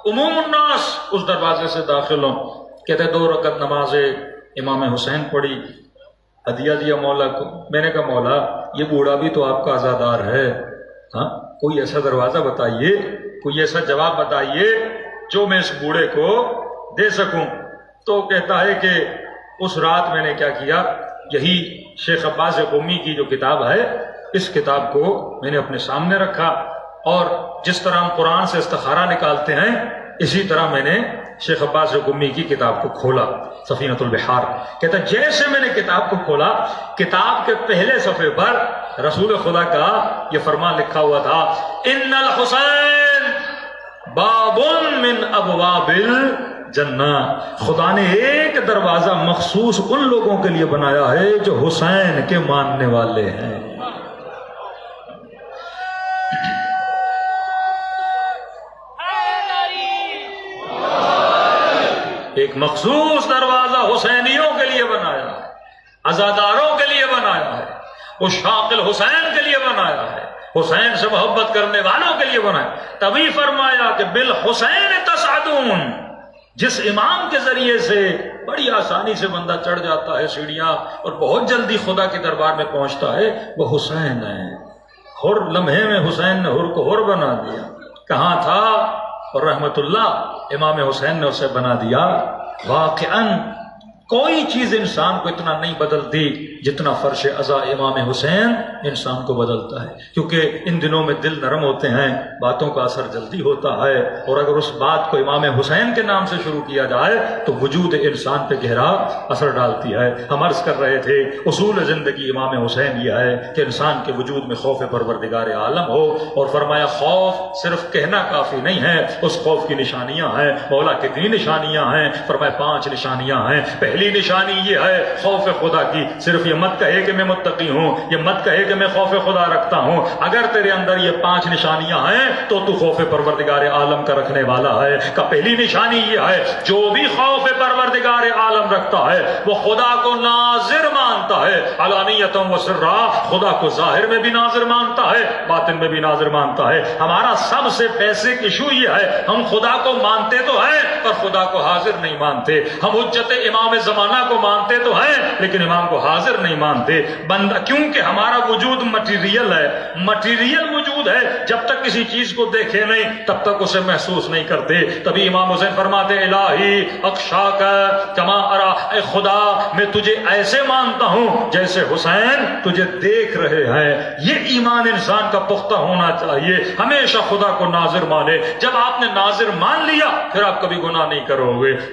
عموم الناس اس دروازے سے داخل ہوں. کہتے 2 رکعت نماز امام حسین پڑھی، ہدیہ دیا مولا کو. میں نے کہا مولا یہ بوڑھا بھی تو آپ کا عزادار ہے، ہاں کوئی ایسا دروازہ بتائیے، کوئی ایسا جواب بتائیے جو میں اس بوڑھے کو دے سکوں. تو کہتا ہے کہ اس رات میں نے کیا کیا، یہی شیخ عباس قمی کی جو کتاب ہے، اس کتاب کو میں نے اپنے سامنے رکھا، اور جس طرح ہم قرآن سے استخارہ نکالتے ہیں اسی طرح میں نے شیخ عباس قمی کی کتاب کو کھولا، سفینۃ البحار. کہتا جیسے میں نے کتاب کو کھولا، کتاب کے پہلے صفحے پر رسول خدا کا یہ فرمان لکھا ہوا تھا، ان الحسین باب من ابواب الجنہ. خدا نے ایک دروازہ مخصوص ان لوگوں کے لیے بنایا ہے جو حسین کے ماننے والے ہیں. ایک مخصوص دروازہ حسینیوں کے لیے بنایا ہے، عزاداروں کے لیے بنایا ہے، عشاق الحسین کے لیے بنایا ہے، حسین سے محبت کرنے والوں کے لیے بنایا. تبھی فرمایا کہ بالحسین تسعدون، جس امام کے ذریعے سے بڑی آسانی سے بندہ چڑھ جاتا ہے سیڑھیاں اور بہت جلدی خدا کے دربار میں پہنچتا ہے، وہ حسین ہے. ہر لمحے میں حسین نے ہر کو ہر بنا دیا. کہاں تھا اور رحمت اللہ امام حسین نے اسے بنا دیا. واقعاً کوئی چیز انسان کو اتنا نہیں بدلتی جتنا فرش عزا امام حسین انسان کو بدلتا ہے، کیونکہ ان دنوں میں دل نرم ہوتے ہیں، باتوں کا اثر جلدی ہوتا ہے، اور اگر اس بات کو امام حسین کے نام سے شروع کیا جائے تو وجود انسان پہ گہرا اثر ڈالتی ہے. ہم عرض کر رہے تھے اصول زندگی امام حسین یہ ہے کہ انسان کے وجود میں خوف پروردگار عالم ہو، اور فرمایا خوف صرف کہنا کافی نہیں ہے، اس خوف کی نشانیاں ہیں. مولا کتنی نشانیاں ہیں؟ فرمایا 5 نشانیاں ہیں. پہلی نشانی یہ ہے خوف خدا کی. صرف یہ مت کہے کہ میں متقی ہوں، یہ مت کہے کہ میں خوف خدا رکھتا ہوں. اگر تیرے اندر یہ 5 نشانیاں ہیں تو خوف پروردگار عالم کا رکھنے والا ہے. کہ پہلی نشانی یہ ہے جو بھی خوف پروردگار عالم رکھتا ہے وہ خدا کو ناظر مانتا ہے، علانیۃ و سرا، خدا کو ظاہر میں بھی ناظر مانتا ہے، باطن میں بھی ناظر مانتا ہے. ہمارا سب سے بیسک ایشو یہ ہے، ہم خدا کو مانتے تو ہیں پر خدا کو حاضر نہیں مانتے. ہم حجت امام زمانہ کو مانتے تو ہیں لیکن امام کو حاضر نہیں مانتے. بندہ کیونکہ ہمارا وجود مٹیریل ہے، مٹیریل وجود ہے، جب تک کسی چیز کو دیکھے نہیں تب تک اسے محسوس نہیں کرتے. تبھی امام حسین فرماتے الہی اخشاک کما ارا، اے خدا میں تجھے ایسے مانتا ہوں جیسے حسین تجھے دیکھ رہے ہیں. یہ ایمان انسان کا پختہ ہونا چاہیے، ہمیشہ خدا کو ناظر مانے. جب آپ نے ناظر مان لیا پھر آپ کبھی گناہ نہیں کرو گے.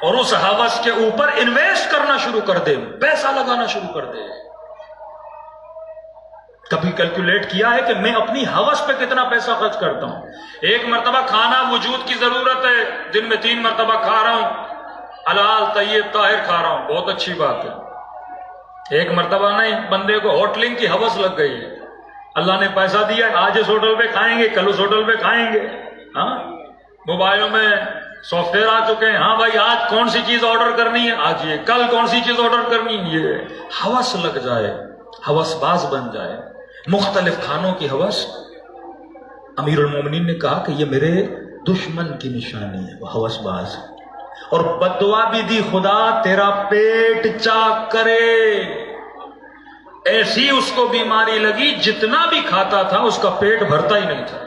اور اس ہوس کے اوپر انویسٹ کرنا شروع کر دے، پیسہ لگانا شروع کر دے. کبھی کیلکولیٹ کیا ہے کہ میں اپنی ہوس پہ کتنا پیسہ خرچ کرتا ہوں؟ ایک مرتبہ کھانا وجود کی ضرورت ہے، دن میں 3 مرتبہ کھا رہا ہوں، حلال طیب طاہر کھا رہا ہوں، بہت اچھی بات ہے. ایک مرتبہ نہیں، بندے کو ہوٹلنگ کی ہوس لگ گئی ہے، اللہ نے پیسہ دیا ہے، آج اس ہوٹل پہ کھائیں گے، کل اس ہوٹل پہ کھائیں گے. ہاں، موبائلوں میں سافٹ ویئر آ چکے ہیں، ہاں بھائی آج کون سی چیز آرڈر کرنی ہے، آج یہ، کل کون سی چیز آرڈر کرنی ہے. یہ ہوس لگ جائے، ہوس باز بن جائے، مختلف کھانوں کی ہوس. امیر المومنین نے کہا کہ یہ میرے دشمن کی نشانی ہے، وہ ہوس باز. اور بددعا بھی دی، خدا تیرا پیٹ چاک کرے. ایسی اس کو بیماری لگی، جتنا بھی کھاتا تھا اس کا پیٹ بھرتا ہی نہیں تھا،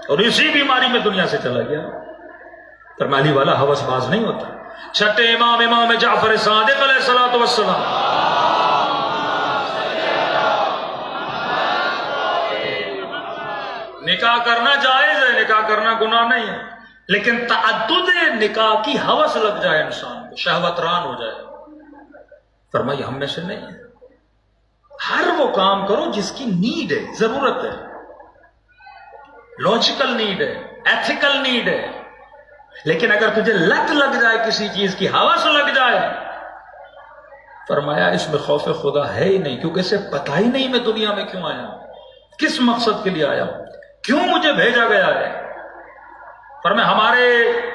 اور اسی بیماری میں دنیا سے چلا گیا. فرمالی والا ہوس باز نہیں ہوتا. چھٹے امام، امام جعفر صادق علیہ الصلوۃ والسلام. نکاح کرنا جائز ہے، نکاح کرنا گناہ نہیں ہے، لیکن تعدد نکاح کی ہوس لگ جائے انسان کو، شہوت ران ہو جائے. فرمائی ہم میں سے نہیں ہے. ہر وہ کام کرو جس کی نیڈ ہے، ضرورت ہے، لاجیکل نیڈ ہے، ایتھیکل نیڈ ہے. لیکن اگر تجھے لت لگ جائے کسی چیز کی، ہوس لگ جائے، فرمایا اس میں خوف خدا ہے ہی نہیں، کیونکہ اسے پتہ ہی نہیں میں دنیا میں کیوں آیا، کس مقصد کے لیے آیا، کیوں مجھے بھیجا گیا ہے. فرمایا ہمارے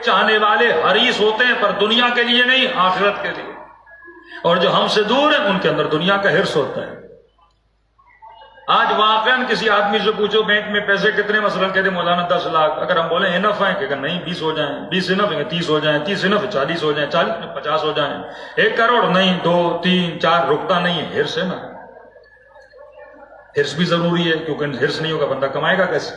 چاہنے والے حریص ہوتے ہیں، پر دنیا کے لیے نہیں، آخرت کے لیے. اور جو ہم سے دور ہیں ان کے اندر دنیا کا حرص ہوتا ہے. آج واقعاً کسی آدمی سے پوچھو بینک میں پیسے کتنے، مثلا کہتے مولانا 10 لاکھ. اگر ہم بولیں انف ہیں کہ نہیں 20 ہو جائیں، 20 انف ہیں 30 ہو جائیں، 30 انف 40 ہو جائیں، 40 میں 50 ہو جائیں، 1 کروڑ نہیں، 2 3 4 رکتا نہیں ہے. حرص ہے نا، حرص بھی ضروری ہے، کیونکہ حرص نہیں ہوگا بندہ کمائے گا کیسے.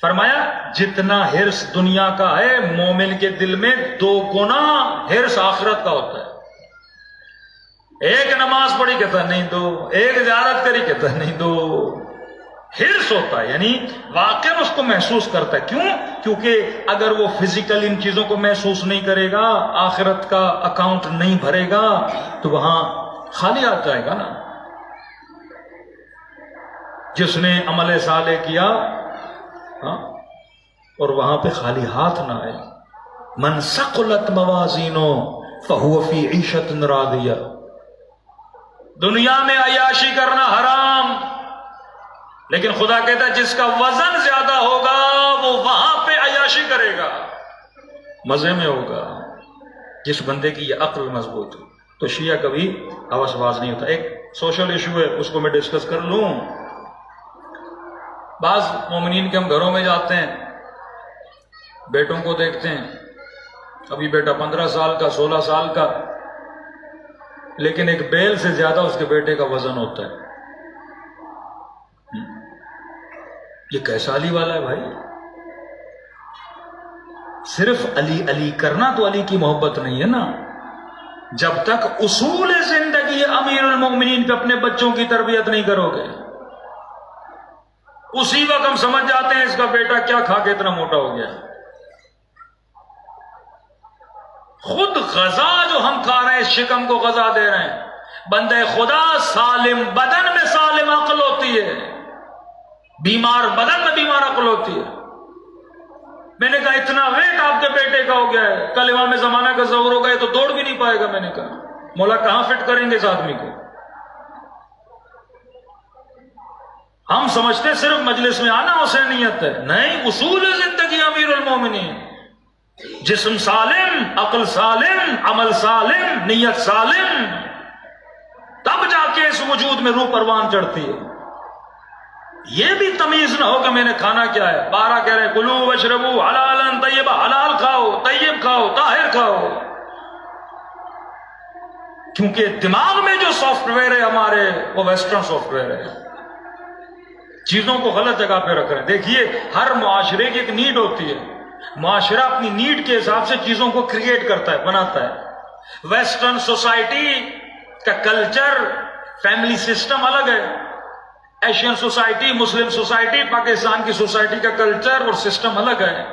فرمایا جتنا حرص دنیا کا ہے، مومن کے دل میں 2 گنا حرص آخرت کا ہوتا ہے. ایک نماز پڑھی کہتا ہے نہیں 2، ایک زیارت کری کہتا ہے نہیں 2. حرص ہوتا ہے، یعنی واقعا اس کو محسوس کرتا ہے. کیوں؟ کیونکہ اگر وہ فزیکل ان چیزوں کو محسوس نہیں کرے گا، آخرت کا اکاؤنٹ نہیں بھرے گا، تو وہاں خالی آ جائے گا نا. جس نے عمل صالح کیا اور وہاں پہ خالی ہاتھ نہ آئے. من ثقلت موازینو فہو فی عیشۃ راضیہ. دنیا میں عیاشی کرنا حرام، لیکن خدا کہتا ہے جس کا وزن زیادہ ہوگا وہ وہاں پہ عیاشی کرے گا، مزے میں ہوگا. جس بندے کی یہ عقل مضبوط ہو. تو شیعہ کبھی ہوس باز نہیں ہوتا. ایک سوشل ایشو ہے، اس کو میں ڈسکس کر لوں. بعض مومنین کے ہم گھروں میں جاتے ہیں، بیٹوں کو دیکھتے ہیں، ابھی بیٹا 15 سال کا 16 سال کا، لیکن ایک بیل سے زیادہ اس کے بیٹے کا وزن ہوتا ہے. یہ کیسا علی والا ہے بھائی؟ صرف علی علی کرنا تو علی کی محبت نہیں ہے نا. جب تک اصول زندگی امیر المومنین پہ اپنے بچوں کی تربیت نہیں کرو گے، اسی وقت ہم سمجھ جاتے ہیں اس کا بیٹا کیا کھا کے اتنا موٹا ہو گیا. خود غذا جو ہم کھا رہے ہیں، شکم کو غذا دے رہے ہیں. بندے خدا سالم بدن میں سالم عقل ہوتی ہے، بیمار بدن میں بیمار عقل ہوتی ہے. میں نے کہا اتنا ویٹ آپ کے بیٹے کا ہو گیا ہے، کل امام زمانہ کا ظہور ہو گیا تو دوڑ بھی نہیں پائے گا. میں نے کہا مولا کہاں فٹ کریں گے اس آدمی کو؟ ہم سمجھتے صرف مجلس میں آنا حسینیت ہے، نہیں، اصول زندگی امیر المومنین. جسم سالم، عقل سالم، عمل سالم، نیت سالم، تب جا کے اس وجود میں روح پروان چڑھتی ہے. یہ بھی تمیز نہ ہو کہ میں نے کھانا کیا ہے. 12 کہہ رہے کلو واشربو حلالا طیبا، حلال کھاؤ، طیب کھاؤ، طاہر کھاؤ. کیونکہ دماغ میں جو سافٹ ویئر ہے ہمارے، وہ ویسٹرن سافٹ ویئر ہے. چیزوں کو غلط جگہ پہ رکھ رہے ہیں. دیکھیے ہر معاشرے کی ایک نیڈ ہوتی ہے، معاشرہ اپنی نیڈ کے حساب سے چیزوں کو کریٹ کرتا ہے، بناتا ہے. ویسٹرن سوسائٹی کا کلچر، فیملی سسٹم الگ ہے. Asian society, Muslim society, Pakistan کی سوسائٹی کا کلچر اور سسٹم الگ ہے.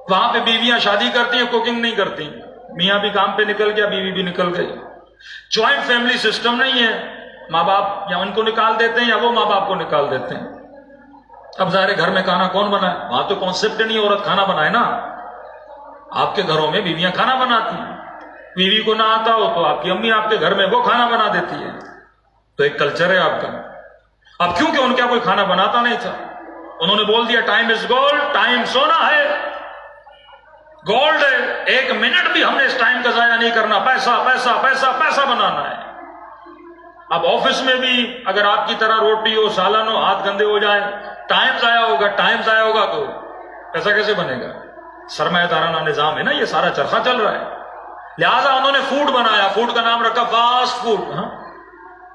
وہاں پہ بیویاں شادی کرتی ہیں، کوکنگ نہیں کرتی، میاں بھی کام پہ نکل گیا، بیوی بھی نکل گئی. جوائنٹ فیملی سسٹم نہیں ہے، ماں باپ یا ان کو نکال دیتے ہیں یا وہ ماں باپ کو نکال دیتے ہیں. اب ظاہر گھر میں کھانا کون بنائے؟ وہاں تو کانسیپٹ نہیں عورت کھانا بنائے نا. آپ کے گھروں میں بیویاں کھانا بناتی ہیں، بیوی کو نہ آتا ہو تو آپ کی امی آپ کے گھر میں وہ کھانا بنا دیتی ہے. تو ایک کلچر ہے آپ کا. اب کیونکہ ان کا کوئی کھانا بناتا نہیں تھا، انہوں نے بول دیا ٹائم از گولڈ، ٹائم سونا ہے، گولڈ ہے، 1 منٹ بھی ہم نے اس ٹائم کا ضائع نہیں کرنا، پیسہ پیسہ پیسہ پیسہ بنانا ہے. اب آفس میں بھی اگر آپ کی طرح روٹی ہو، سالن ہو، ہاتھ گندے ہو جائیں، ٹائم ضائع ہوگا. ٹائم ضائع ہوگا تو پیسہ کیسے بنے گا؟ سرمایہ دارانہ نظام ہے نا، یہ سارا چرخہ چل رہا ہے. لہٰذا انہوں نے فوڈ بنایا، فوڈ کا نام رکھا فاسٹ فوڈ.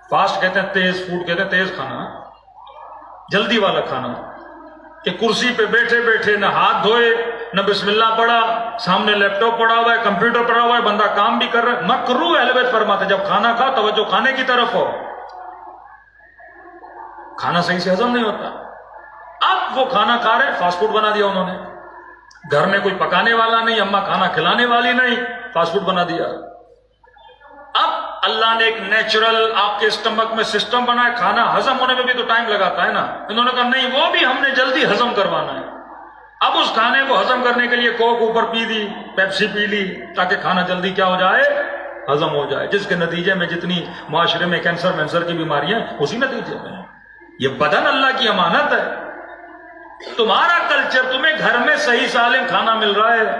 فاسٹ کہتے ہیں تیز، فوڈ کہتے ہیں تیز کھانا، جلدی والا کھانا، کہ کرسی پہ بیٹھے بیٹھے نہ ہاتھ دھوئے نہ بسم اللہ پڑھا، سامنے لیپ ٹاپ پڑا ہوا ہے، کمپیوٹر پڑا ہوا ہے، بندہ کام بھی کر رہا ہے. مکروہ اہل بیت فرماتے جب کھانا کھا توجہ کھانے کی طرف ہو، کھانا صحیح سے ہضم نہیں ہوتا. اب وہ کھانا کھا رہے، فاسٹ فوڈ بنا دیا انہوں نے. گھر میں کوئی پکانے والا نہیں، اماں کھانا کھلانے والی نہیں، فاسٹ فوڈ بنا دیا. اب اللہ نے ایک نیچرل آپ کے اسٹمک میں سسٹم بنایا، کھانا ہضم ہونے میں بھی تو ٹائم لگاتا ہے نا. انہوں نے کہا نہیں، وہ بھی ہم نے جلدی ہضم کروانا ہے. اب اس کھانے کو ہضم کرنے کے لیے کوک اوپر پی دی، پیپسی پی لی، تاکہ کھانا جلدی کیا ہو جائے، ہضم ہو جائے، جس کے نتیجے میں جتنی معاشرے میں کینسر کی بیماریاں اسی نتیجے میں. یہ بدن اللہ کی امانت ہے. تمہارا کلچر، تمہیں گھر میں صحیح سالم کھانا مل رہا ہے.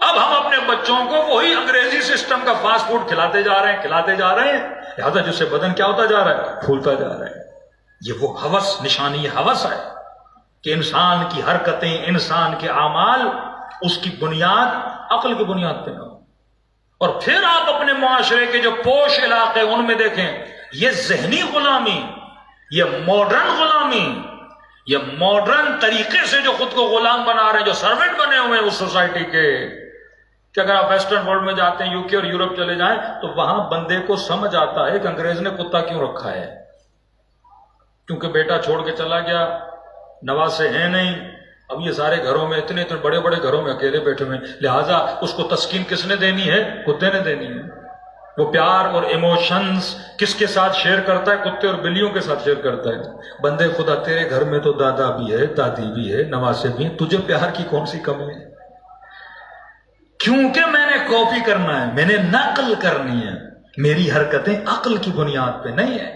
اب ہم اپنے بچوں کو وہی انگریزی سسٹم کا فاسٹ فوڈ کھلاتے جا رہے ہیں، لہذا جس سے بدن کیا ہوتا جا رہا ہے، پھولتا جا رہا ہے. یہ وہ ہوس، نشانی یہ ہوس ہے کہ انسان کی حرکتیں، انسان کے اعمال، اس کی بنیاد عقل کی بنیاد پہ نہ ہو. اور پھر آپ اپنے معاشرے کے جو پوش علاقے ان میں دیکھیں، یہ ذہنی غلامی، یہ ماڈرن غلامی، یہ ماڈرن طریقے سے جو خود کو غلام بنا رہے ہیں، جو سروینٹ بنے ہوئے ہیں اس سوسائٹی کے، کہ اگر آپ ویسٹرن ورلڈ میں جاتے ہیں، UK اور یورپ چلے جائیں، تو وہاں بندے کو سمجھ آتا ہے کہ انگریز نے کتا کیوں رکھا ہے. کیونکہ بیٹا چھوڑ کے چلا گیا، نواسے ہیں نہیں، اب یہ سارے گھروں میں اتنے بڑے بڑے گھروں میں اکیلے بیٹھے ہوئے ہیں، لہٰذا اس کو تسکین کس نے دینی ہے؟ کتے نے دینی ہے. وہ پیار اور ایموشنز کس کے ساتھ شیئر کرتا ہے؟ کتے اور بلیوں کے ساتھ شیئر کرتا ہے. بندے خدا، تیرے گھر میں تو دادا بھی ہے، دادی بھی ہے، نواسے بھی ہیں، تجھے پیار کی کون سی کمی ہے؟ کیونکہ میں نے کاپی کرنا ہے، میں نے نقل کرنی ہے، میری حرکتیں عقل کی بنیاد پہ نہیں ہے.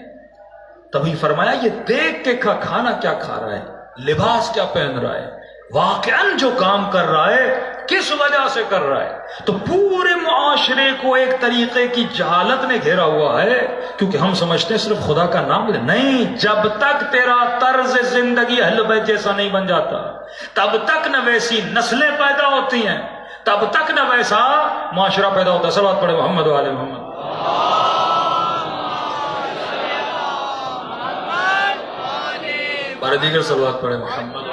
تبھی فرمایا یہ دیکھ کے کھانا کیا کھا رہا ہے، لباس کیا پہن رہا ہے، واقعاً جو کام کر رہا ہے کس وجہ سے کر رہا ہے. تو پورے معاشرے کو ایک طریقے کی جہالت نے گھیرا ہوا ہے، کیونکہ ہم سمجھتے ہیں صرف خدا کا نام نہیں. جب تک تیرا طرز زندگی اہل بیت جیسا نہیں بن جاتا، تب تک نہ ویسی نسلیں پیدا ہوتی ہیں، تب تک نہ ویسا معاشرہ پیدا ہوتا ہے. صلوات پڑھے محمد و آل محمد. بارے دیگر صلوات پڑھے محمد.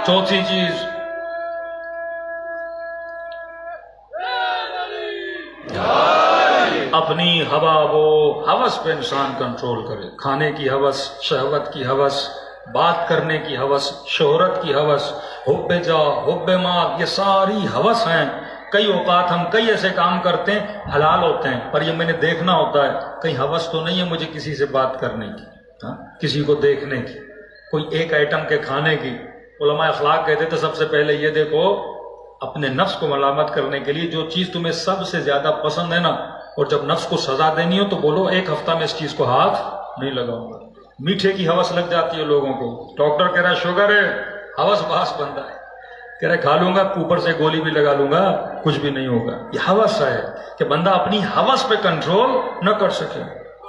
چوتھی چیز، اپنی ہوا و ہوس پہ انسان کنٹرول کرے. کھانے کی ہوس، شہوت کی ہوس، بات کرنے کی ہوس، شہرت کی ہوس، حب جا، حب مال، یہ ساری ہوس ہیں. کئی اوقات ہم کئی ایسے کام کرتے ہیں حلال ہوتے ہیں، پر یہ میں نے دیکھنا ہوتا ہے کہیں ہوس تو نہیں ہے مجھے کسی سے بات کرنے کی، کسی کو دیکھنے کی، کوئی ایک آئٹم کے کھانے کی. علماء اخلاق کہتے تھے سب سے پہلے یہ دیکھو، اپنے نفس کو ملامت کرنے کے لیے جو چیز تمہیں سب سے زیادہ پسند ہے نا، اور جب نفس کو سزا دینی ہو تو بولو 1 ہفتہ میں اس چیز کو ہاتھ نہیں لگاؤں گا. میٹھے کی ہوس لگ جاتی ہے لوگوں کو، ڈاکٹر کہہ رہا ہے شوگر ہے، ہوس باس بندہ ہے، کہہ رہے کھا لوں گا، اوپر سے گولی بھی لگا لوں گا، کچھ بھی نہیں ہوگا. یہ ہوس ہے کہ بندہ اپنی ہوس پہ کنٹرول نہ کر سکے.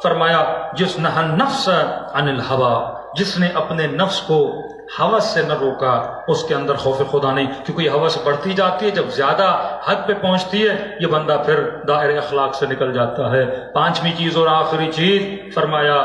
فرمایا جس نہا النفس عن الہوا، جس نے اپنے نفس کو ہوس سے نہ روکا، اس کے اندر خوف خدا نہیں. کیونکہ یہ ہوس بڑھتی جاتی ہے، جب زیادہ حد پہ پہنچتی ہے یہ بندہ پھر دائرے اخلاق سے نکل جاتا ہے. 5ویں چیز اور آخری چیز فرمایا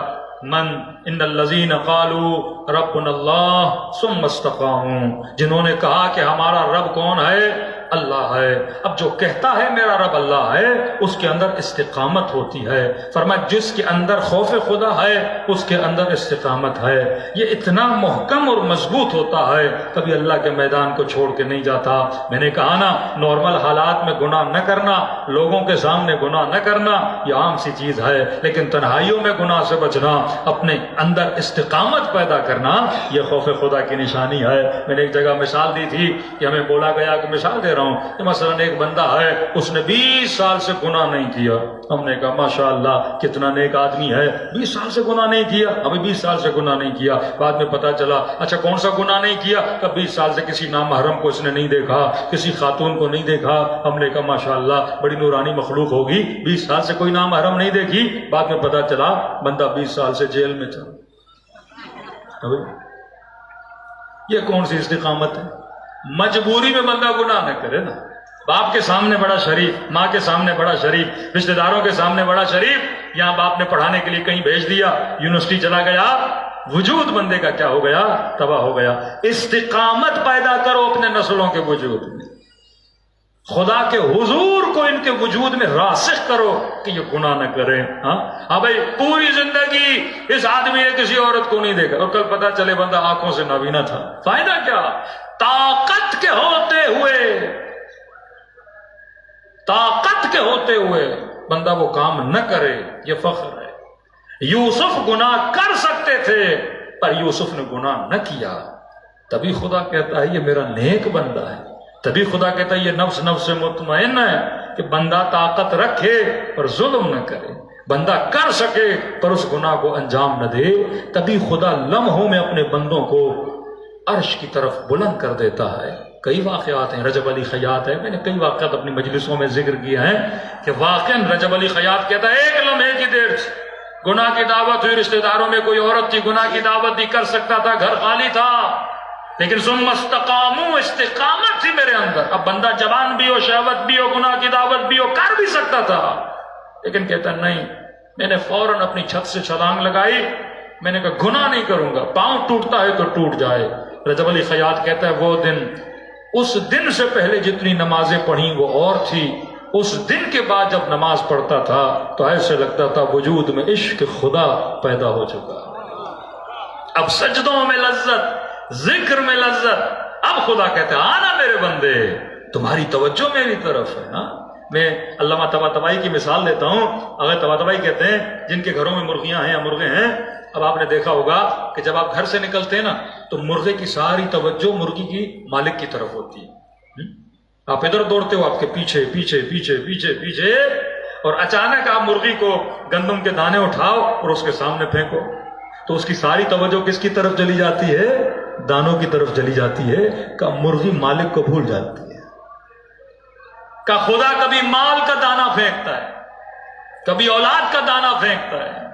ان الذین قالوا ربنا اللہ ثم استقاموا، جنہوں نے کہا کہ ہمارا رب کون ہے، اللہ ہے. اب جو کہتا ہے میرا رب اللہ ہے اس کے اندر استقامت ہوتی ہے. فرمایا جس کے اندر خوف خدا ہے اس کے اندر استقامت ہے. یہ اتنا محکم اور مضبوط ہوتا ہے کبھی اللہ کے میدان کو چھوڑ کے نہیں جاتا. میں نے کہا نا نارمل حالات میں گناہ نہ کرنا، لوگوں کے سامنے گناہ نہ کرنا یہ عام سی چیز ہے، لیکن تنہائیوں میں گناہ سے بچنا، اپنے اندر استقامت پیدا کرنا یہ خوف خدا کی نشانی ہے. میں نے ایک جگہ مثال دی تھی کہ ہمیں بولا گیا کہ مثال دے رہا ہوں کہ مثلا ایک بندہ ہے اس نے 20 سال سے گناہ نہیں کیا. ہم نے کہا ماشاءاللہ کتنا نیک آدمی ہے، 20 سال سے گناہ نہیں کیا. ابھی 20 سال سے گناہ نہیں کیا. بعد میں پتا چلا اچھا کون سا گناہ نہیں کیا کہ 20 سال سے کسی نامحرم کو اس نے نہیں دیکھا، کسی خاتون کو نہیں دیکھا. ہم نے کہا ماشاءاللہ بڑی نورانی مخلوق ہوگی، 20 سال سے کوئی نامحرم نہیں دیکھی. بعد میں پتا چلا بندہ 20 سال سے جیل میں تھا. یہ کون سی استقامت ہے؟ مجبوری میں بندہ گناہ نہ کرے نا. باپ کے سامنے بڑا شریف، ماں کے سامنے بڑا شریف، رشتہ داروں کے سامنے بڑا شریف، یہاں باپ نے پڑھانے کے لیے کہیں بھیج دیا، یونیورسٹی چلا گیا، وجود بندے کا کیا ہو گیا؟ تباہ ہو گیا. استقامت پیدا کرو اپنے نسلوں کے وجود میں، خدا کے حضور کو ان کے وجود میں راسخ کرو کہ یہ گناہ نہ کریں. ہاں بھائی پوری زندگی اس آدمی نے کسی عورت کو نہیں دیکھا اور کل پتا چلے بندہ آنکھوں سے نابینا تھا، فائدہ کیا؟ طاقت کے ہوتے ہوئے بندہ وہ کام نہ کرے، یہ فخر ہے. یوسف گناہ کر سکتے تھے پر یوسف نے گناہ نہ کیا، تبھی خدا کہتا ہے یہ میرا نیک بندہ ہے. تبھی خدا کہتا ہے یہ نفس سے مطمئن ہے کہ بندہ طاقت رکھے پر ظلم نہ کرے، بندہ کر سکے پر اس گناہ کو انجام نہ دے. تبھی خدا لمحوں میں اپنے بندوں کو عرش کی طرف بلند کر دیتا ہے. کئی واقعات ہیں، رجب علی خیاط ہے، میں نے کئی واقعات اپنی مجلسوں میں ذکر کیے ہیں کہ واقعاً رجب علی خیاط کہتا ہے ایک لمحے کی دیر سے گناہ کی دعوت ہوئی، رشتہ داروں میں کوئی عورت تھی گناہ کی دعوت دی، کر سکتا تھا، گھر خالی تھا، لیکن ثم استقاموا، استقامت تھی میرے اندر. اب بندہ جوان بھی ہو، شہوت بھی ہو، گناہ کی دعوت بھی ہو، کر بھی سکتا تھا، لیکن کہتا نہیں، میں نے فوراً اپنی چھت سے چھلانگ لگائی. میں نے کہا گناہ نہیں کروں گا، پاؤں ٹوٹتا ہے تو ٹوٹ جائے. رجب علی خیاط کہتا ہے وہ دن، اس دن سے پہلے جتنی نمازیں پڑھیں وہ اور تھی، اس دن کے بعد جب نماز پڑھتا تھا تو ایسے لگتا تھا وجود میں عشق خدا پیدا ہو چکا. اب سجدوں میں لذت، ذکر میں لذت. اب خدا کہتے ہیں آنا میرے بندے، تمہاری توجہ میری طرف ہے. میں علامہ طباطبائی کی مثال دیتا ہوں. اگر طباطبائی کہتے ہیں جن کے گھروں میں مرغیاں ہیں یا مرغے ہیں، اب آپ نے دیکھا ہوگا کہ جب آپ گھر سے نکلتے ہیں نا تو مرغے کی ساری توجہ مرغی کی مالک کی طرف ہوتی ہے. آپ ادھر دوڑتے ہو، آپ کے پیچھے پیچھے پیچھے پیچھے پیچھے، اور اچانک آپ مرغی کو گندم کے دانے اٹھاؤ اور اس کے سامنے پھینکو تو اس کی ساری توجہ کس کی طرف چلی جاتی ہے؟ دانوں کی طرف چلی جاتی ہے. کہ مرغی مالک کو بھول جاتی ہے. کہ خدا کبھی مال کا دانہ پھینکتا ہے، کبھی اولاد کا دانہ پھینکتا ہے،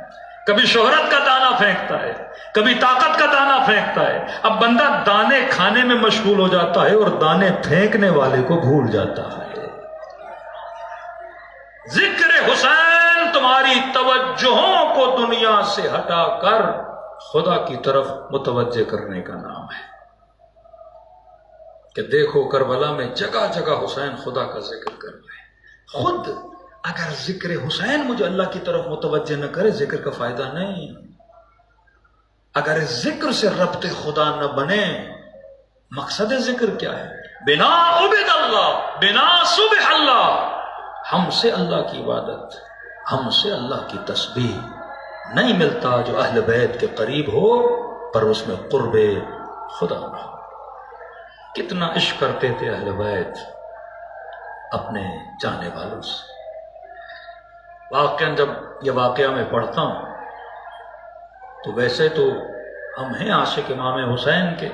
کبھی شہرت کا دانہ پھینکتا ہے، کبھی طاقت کا دانہ پھینکتا ہے. اب بندہ دانے کھانے میں مشغول ہو جاتا ہے اور دانے پھینکنے والے کو بھول جاتا ہے. ذکر حسین تمہاری توجہوں کو دنیا سے ہٹا کر خدا کی طرف متوجہ کرنے کا نام ہے. کہ دیکھو کربلا میں جگہ جگہ حسین خدا کا ذکر کر رہے ہیں. خود اگر ذکر حسین مجھے اللہ کی طرف متوجہ نہ کرے ذکر کا فائدہ نہیں. اگر ذکر سے ربط خدا نہ بنے، مقصد ذکر کیا ہے؟ بنا عبد اللہ، بنا سبح اللہ. ہم سے اللہ کی عبادت، ہم سے اللہ کی تسبیح نہیں ملتا جو اہل بیت کے قریب ہو پر اس میں قرب خدا نہ ہو. کتنا عشق کرتے تھے اہل بیت اپنے چاہنے والوں سے. واقعاً جب یہ واقعہ میں پڑھتا ہوں تو ویسے تو ہم ہیں عاشق امام حسین کے،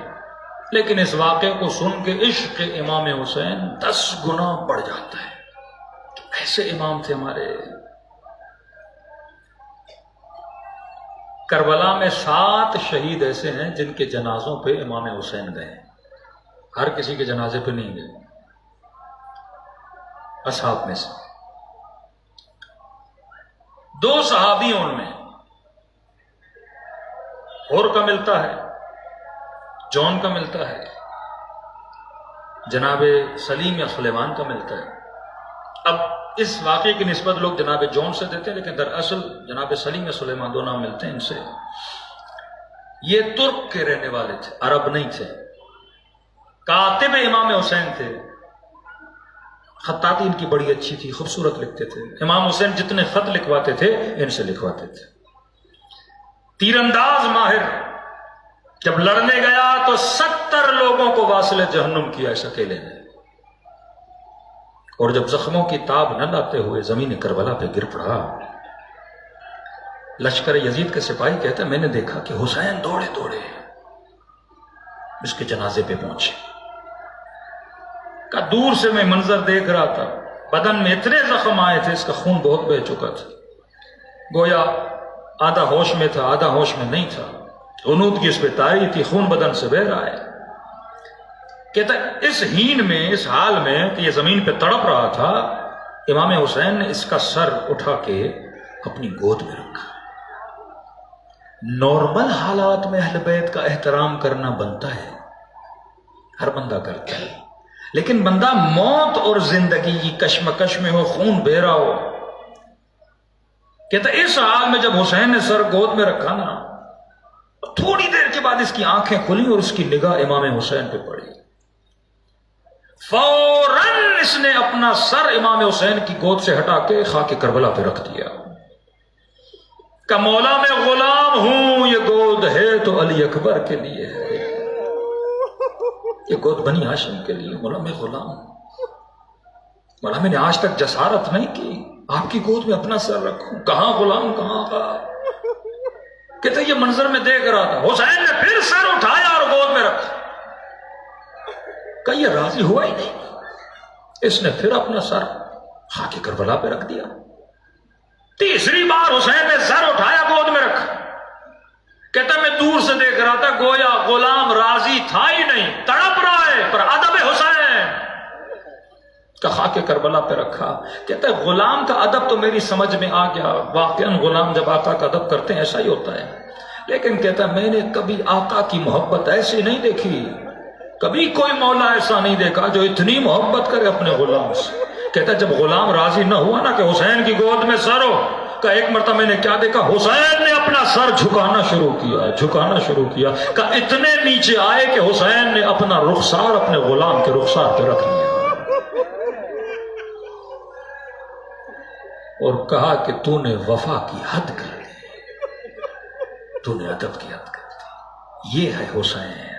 لیکن اس واقعے کو سن کے عشق امام حسین 10 گنا بڑھ جاتا ہے. ایسے امام تھے ہمارے. کربلا میں 7 شہید ایسے ہیں جن کے جنازوں پہ امام حسین گئے. ہر کسی کے جنازے پہ نہیں گئے. اصحاب میں سے 2 صحابی ان میں، اور کا ملتا ہے، جون کا ملتا ہے. جناب سلیم یا سلیمان کا ملتا ہے. اب اس واقعے کی نسبت لوگ جناب جون سے دیتے ہیں، لیکن دراصل جناب سلیم یا سلیمان دو نام ملتے ہیں ان سے. یہ ترک کے رہنے والے تھے، عرب نہیں تھے. کاتب امام حسین تھے. خطاطی ان کی بڑی اچھی تھی، خوبصورت لکھتے تھے. امام حسین جتنے خط لکھواتے تھے ان سے لکھواتے تھے. تیر انداز ماہر. جب لڑنے گیا تو 70 لوگوں کو واصل جہنم کیا اس اکیلے نے. اور جب زخموں کی تاب نہ لاتے ہوئے زمین کربلا پہ گر پڑا، لشکر یزید کے سپاہی کہتا ہے میں نے دیکھا کہ حسین دوڑے دوڑے اس کے جنازے پہ پہنچے. کہ دور سے میں منظر دیکھ رہا تھا، بدن میں اتنے زخم آئے تھے، اس کا خون بہت بہہ چکا تھا، گویا آدھا ہوش میں تھا آدھا ہوش میں نہیں تھا. غنودگی اس پہ طاری تھی، خون بدن سے بہہ رہا ہے. کہتا ہے اس ہین میں، اس حال میں کہ یہ زمین پہ تڑپ رہا تھا، امام حسین نے اس کا سر اٹھا کے اپنی گود میں رکھا. نارمل حالات میں اہل بیت کا احترام کرنا بنتا ہے، ہر بندہ کرتا ہے، لیکن بندہ موت اور زندگی کی کشمکش میں ہو، خون بہہ رہا ہو. کہتا ہے اس حال میں جب حسین نے سر گود میں رکھا نا، تھوڑی دیر کے بعد اس کی آنکھیں کھلی اور اس کی نگاہ امام حسین پہ پڑی. فوراً اس نے اپنا سر امام حسین کی گود سے ہٹا کے خاک کربلا پہ رکھ دیا. کہ مولا میں غلام ہوں، یہ گود ہے تو علی اکبر کے لیے ہے، یہ گود بنی ہاشم کے لیے. مولا میں غلام ہوں، مولا میں نے آج تک جسارت نہیں کی آپ کی گود میں اپنا سر رکھوں. کہاں غلام کہاں کا. کہتے یہ منظر میں دیکھ رہا تھا. حسین نے پھر سر اٹھایا اور گود میں رکھا. کہ یہ راضی ہوا ہی نہیں، اس نے پھر اپنا سر خاک کربلا پہ رکھ دیا. تیسری بار حسین نے سر اٹھایا گود میں رکھا. کہتا میں دور سے دیکھ رہا تھا، گویا غلام راضی تھا ہی نہیں، تڑپ رہا ہے، پر ادب حسین کا خاک کربلا پہ رکھا. کہتا ہے غلام کا ادب تو میری سمجھ میں آ گیا، واقعاً غلام جب آقا کا ادب کرتے ہیں ایسا ہی ہوتا ہے. لیکن کہتا ہے میں نے کبھی آقا کی محبت ایسی نہیں دیکھی، کبھی کوئی مولا ایسا نہیں دیکھا جو اتنی محبت کرے اپنے غلام سے. کہتا ہے جب غلام راضی نہ ہوا نا کہ حسین کی گود میں سر ہو، کہ ایک مرتبہ میں نے کیا دیکھا، حسین نے اپنا سر جھکانا شروع کیا کہ اتنے نیچے آئے کہ حسین نے اپنا رخسار اپنے غلام کے رخسار پہ رکھ لیا اور کہا کہ تو نے وفا کی حد کر دی، تو نے ادب کی حد کر دی. یہ ہے حسین.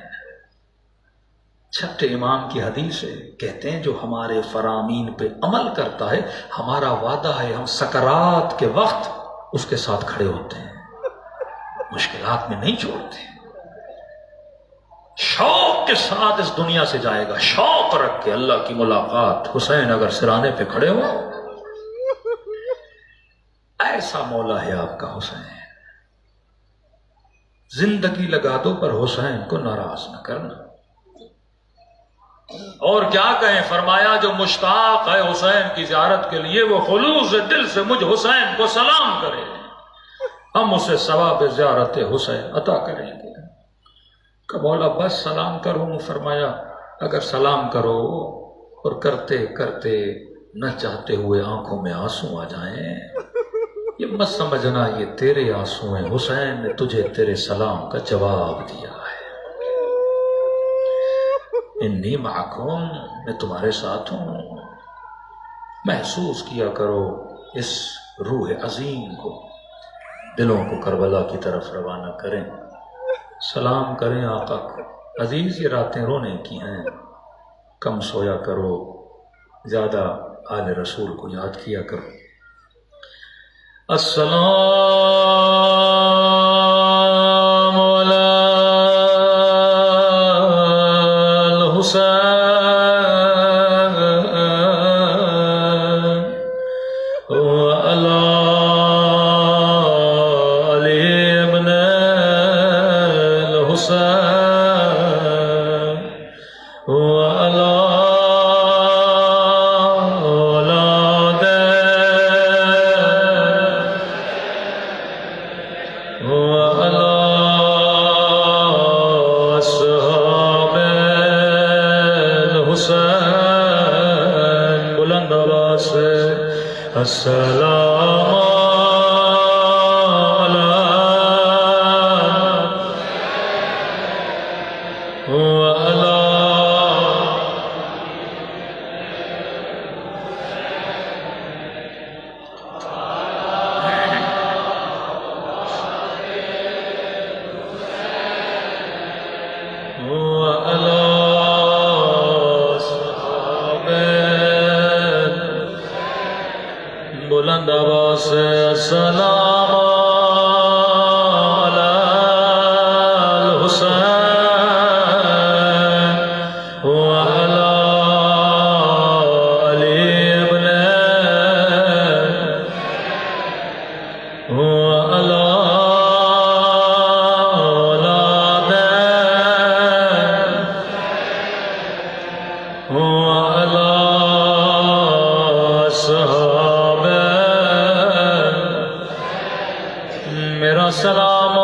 چھٹے امام کی حدیث ہے، کہتے ہیں جو ہمارے فرامین پہ عمل کرتا ہے، ہمارا وعدہ ہے ہم سکرات کے وقت اس کے ساتھ کھڑے ہوتے ہیں، مشکلات میں نہیں چھوڑتے. شوق کے ساتھ اس دنیا سے جائے گا، شوق رکھ کے اللہ کی ملاقات. حسین اگر سرانے پہ کھڑے ہو، ایسا مولا ہے آپ کا حسین. زندگی لگا دو پر حسین کو ناراض نہ کرنا. اور کیا کہیں، فرمایا جو مشتاق ہے حسین کی زیارت کے لیے وہ خلوص دل سے مجھ حسین کو سلام کرے، ہم اسے ثواب زیارت حسین عطا کریں گے. کہ مولا بس سلام کروں. فرمایا اگر سلام کرو اور کرتے کرتے نہ چاہتے ہوئے آنکھوں میں آنسو آ جائیں، یہ مت سمجھنا یہ تیرے آنسو ہیں، حسین نے تجھے تیرے سلام کا جواب دیا ہے. انی معکم، میں تمہارے ساتھ ہوں. محسوس کیا کرو اس روح عظیم کو، دلوں کو کربلا کی طرف روانہ کریں. سلام کریں آقا کو. عزیز یہ راتیں رونے کی ہیں، کم سویا کرو، زیادہ آل رسول کو یاد کیا کرو. السلام علی الحسین وعلی علی ابن الحسین وعلی اولاد السلام بلند آواز سے السلام علی الحسین وعلی علی ابن وعلی اولاد وعلی صحابہ میرا سلام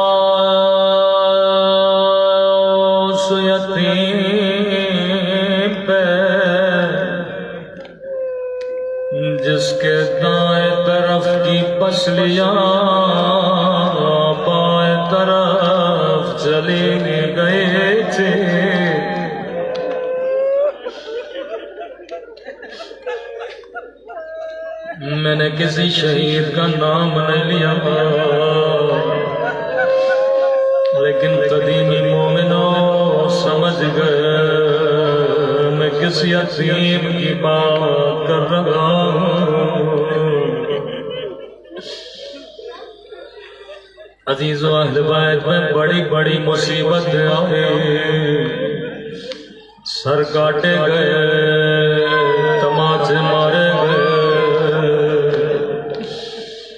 اس یتیم پہ جس کے دائیں طرف کی پسلیاں بائیں طرف چلی گئی تھی میں نے کسی شہید کا نام نہیں لیا لیکن قدیمی مومنوں سمجھ گئے میں کس یتیم کی بات کر رہا ہوں عزیزو اہل بیت میں بڑی بڑی مصیبتیں آئی سر کاٹے گئے تماچے مارے گئے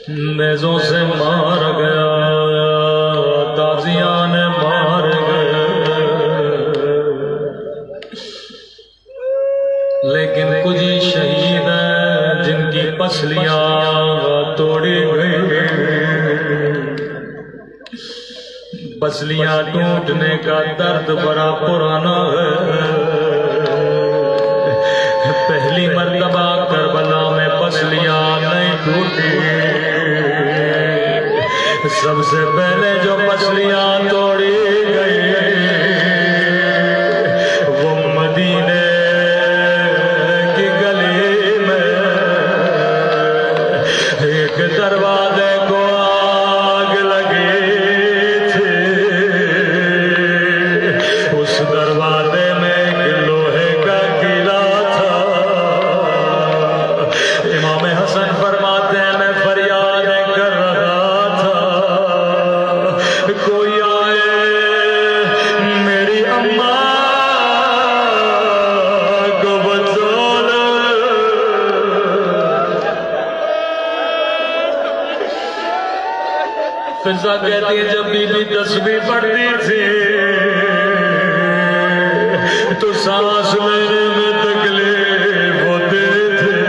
نیزوں سے مار گیا تازیان مار گئے لیکن کچھ شہید ہیں جن کی پسلیاں توڑی گئی پسلیاں ٹوٹنے کا درد بڑا پرانا ہے پہلی مرتبہ کربلا میں پسلیاں نہیں ٹوٹی سب سے پہلے جو پسلیاں توڑی گئی وہ مدینے کی گلی میں ایک دروازے کو آگ لگی تھی اس دروازے میں ایک لوہے کا کیلا تھا امام حسن فرماتے ہیں میں فریادیں کر رہا کوئی آئے میری اماں کو بچا لے فضا کہتی ہے جب بی بی تسبیح پڑھتی تھی تو سانس لینے میں تکلیف ہوتے تھے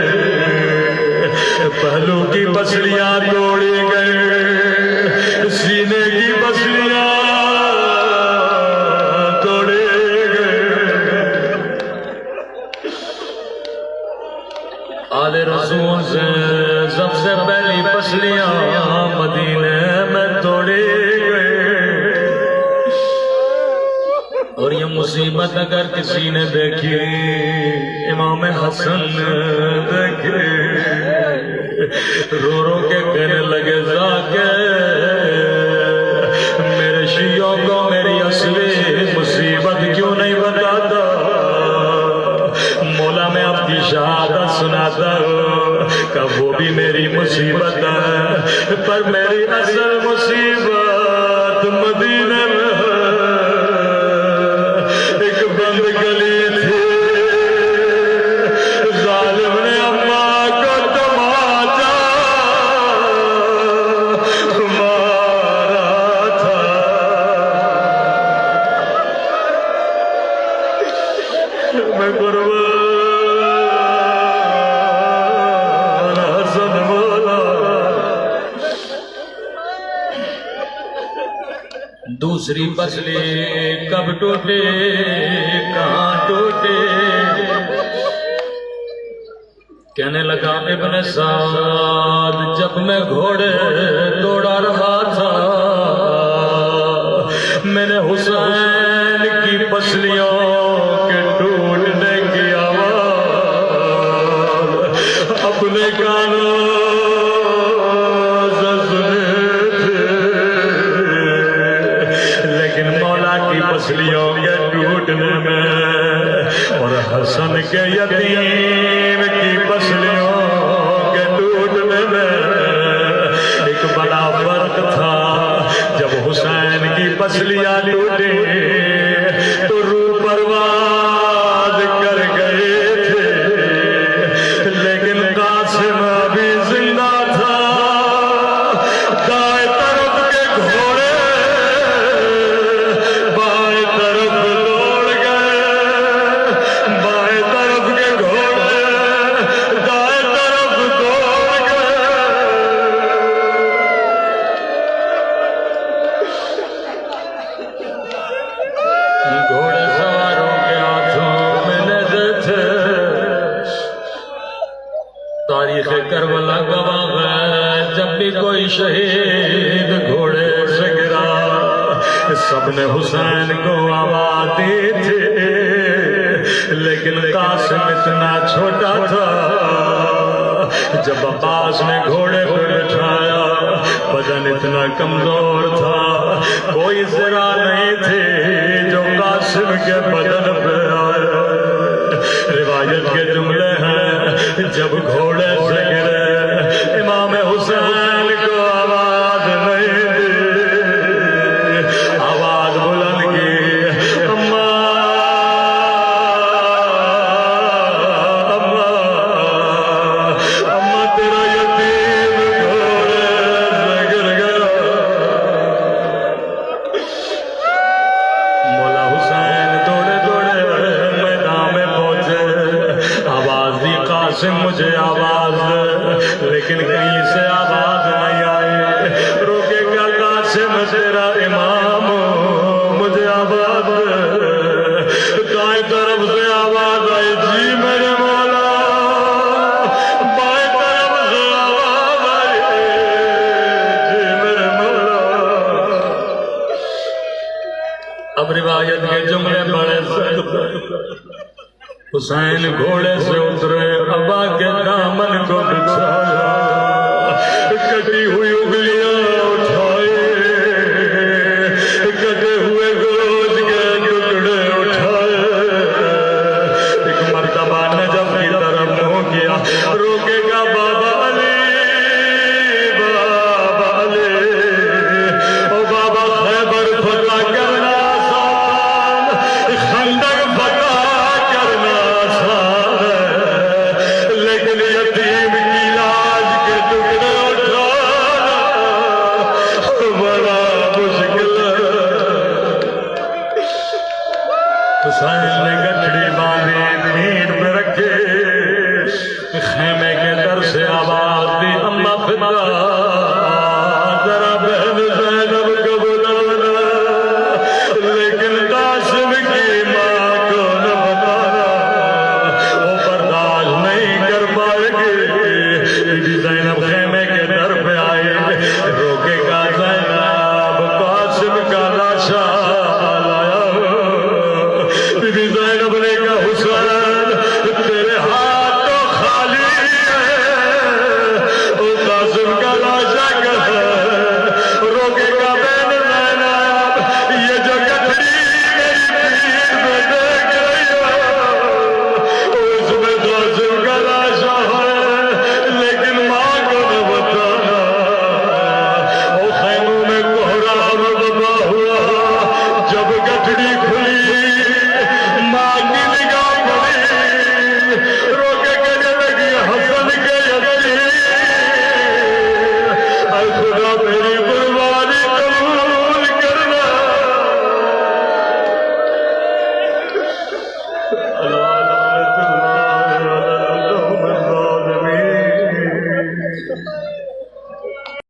پہلو کی پسلیاں توڑی گئے سینے کی پسلیاں توڑے گئے آل رسول سے سب سے پہلی پسلیاں مدینے میں توڑے گئے اور یہ مصیبت اگر کسی نے دیکھی امام حسن دیکھے رو رو کے کہنے لگے ذاکر میرے شیعوں کو میری اصلی مصیبت کیوں نہیں بتاتا مولا میں اب کی شہادت سناتا کہ وہ بھی میری مصیبت ہے پر میری اصل مصیبت مدینے میں ایک بند گلی تھی ظالم نے اماں کو تماچا مارا تھا میں قربان حسن مولا دوسری پسلی کب ٹوٹے کہاں ٹوٹے کہنے لگا ابن سعد جب میں گھوڑے دوڑا رہا تھا میں نے حسین کی پسلیوں کے ٹوٹنے کی آواز اپنے کانوں سے سنے تھے، لیکن مولا کی پسلیوں کے ٹوٹنے میں اور حسن کے یتیم کی پسلیوں کے ٹوٹنے میں ایک بڑا فرق تھا۔ جب حسین کی پسلیاں ٹوٹی تو روح پرواز کر گئے تھے، لیکن قاسم ابھی زندہ تھا۔ دائیں طرف کے گھوڑے بائیں طرف دوڑ گئے، بائیں طرف کے گھوڑے دائیں طرف دوڑ گئے۔ گھوڑے سواروں کے ہاتھوں میں نظر تھے، تاریخ کربلا گواہ ہے جب بھی کوئی شہید گھوڑے سے گرا سب نے حسین کو آواز دی تھی، لیکن قاسم اتنا چھوٹا تھا۔ جب عباس نے گھوڑے پہ بٹھایا بدن اتنا کمزور تھا، کوئی ذرا نہیں تھی جو قاسم کے بدن پہ آئے۔ روایت کے جملے ہیں جب گھوڑے سے گرے امام حسین کو آواز نہیں دی، آواز بلند کی اماں اماں اماں تیرا یتیم گھوڑے سے گر گیا۔ مولا حسین دوڑے دوڑے میدان میں پہنچے، آواز دی قاسم مجھے آواز دے، لیکن کہیں سے آواز نہیں آئی۔ روکے گا قاسم تیرا امام مجھے آواز دے، دائیں طرف سے آواز آئی جی میرے مولا، بائیں طرف سے آواز آئی جی میرے مولا۔ اب روایت کے جملے بڑے سخت ہیں۔ حسین گھوڑے سے اترے، ابا کے دامن کو بچھایا، کٹی ہوئی انگلیاں اٹھائے، کٹے ہوئے گوشت کے ٹکڑے اٹھائے، ایک مرتبہ نجف کی طرف منہ کیا، روکے گا بابا علی، بابا علی، او بابا خیبر فتح کرنا آسان، خندق فتح کرنا آسان ہے، لیکن یتیم کی لاج کے ٹکڑے اٹھانا بڑا مشکل ہے۔ حسین نے گٹھڑی باندھی پیٹھ پہ رکھے، خیمے کے در سے آواز دی اماں فدا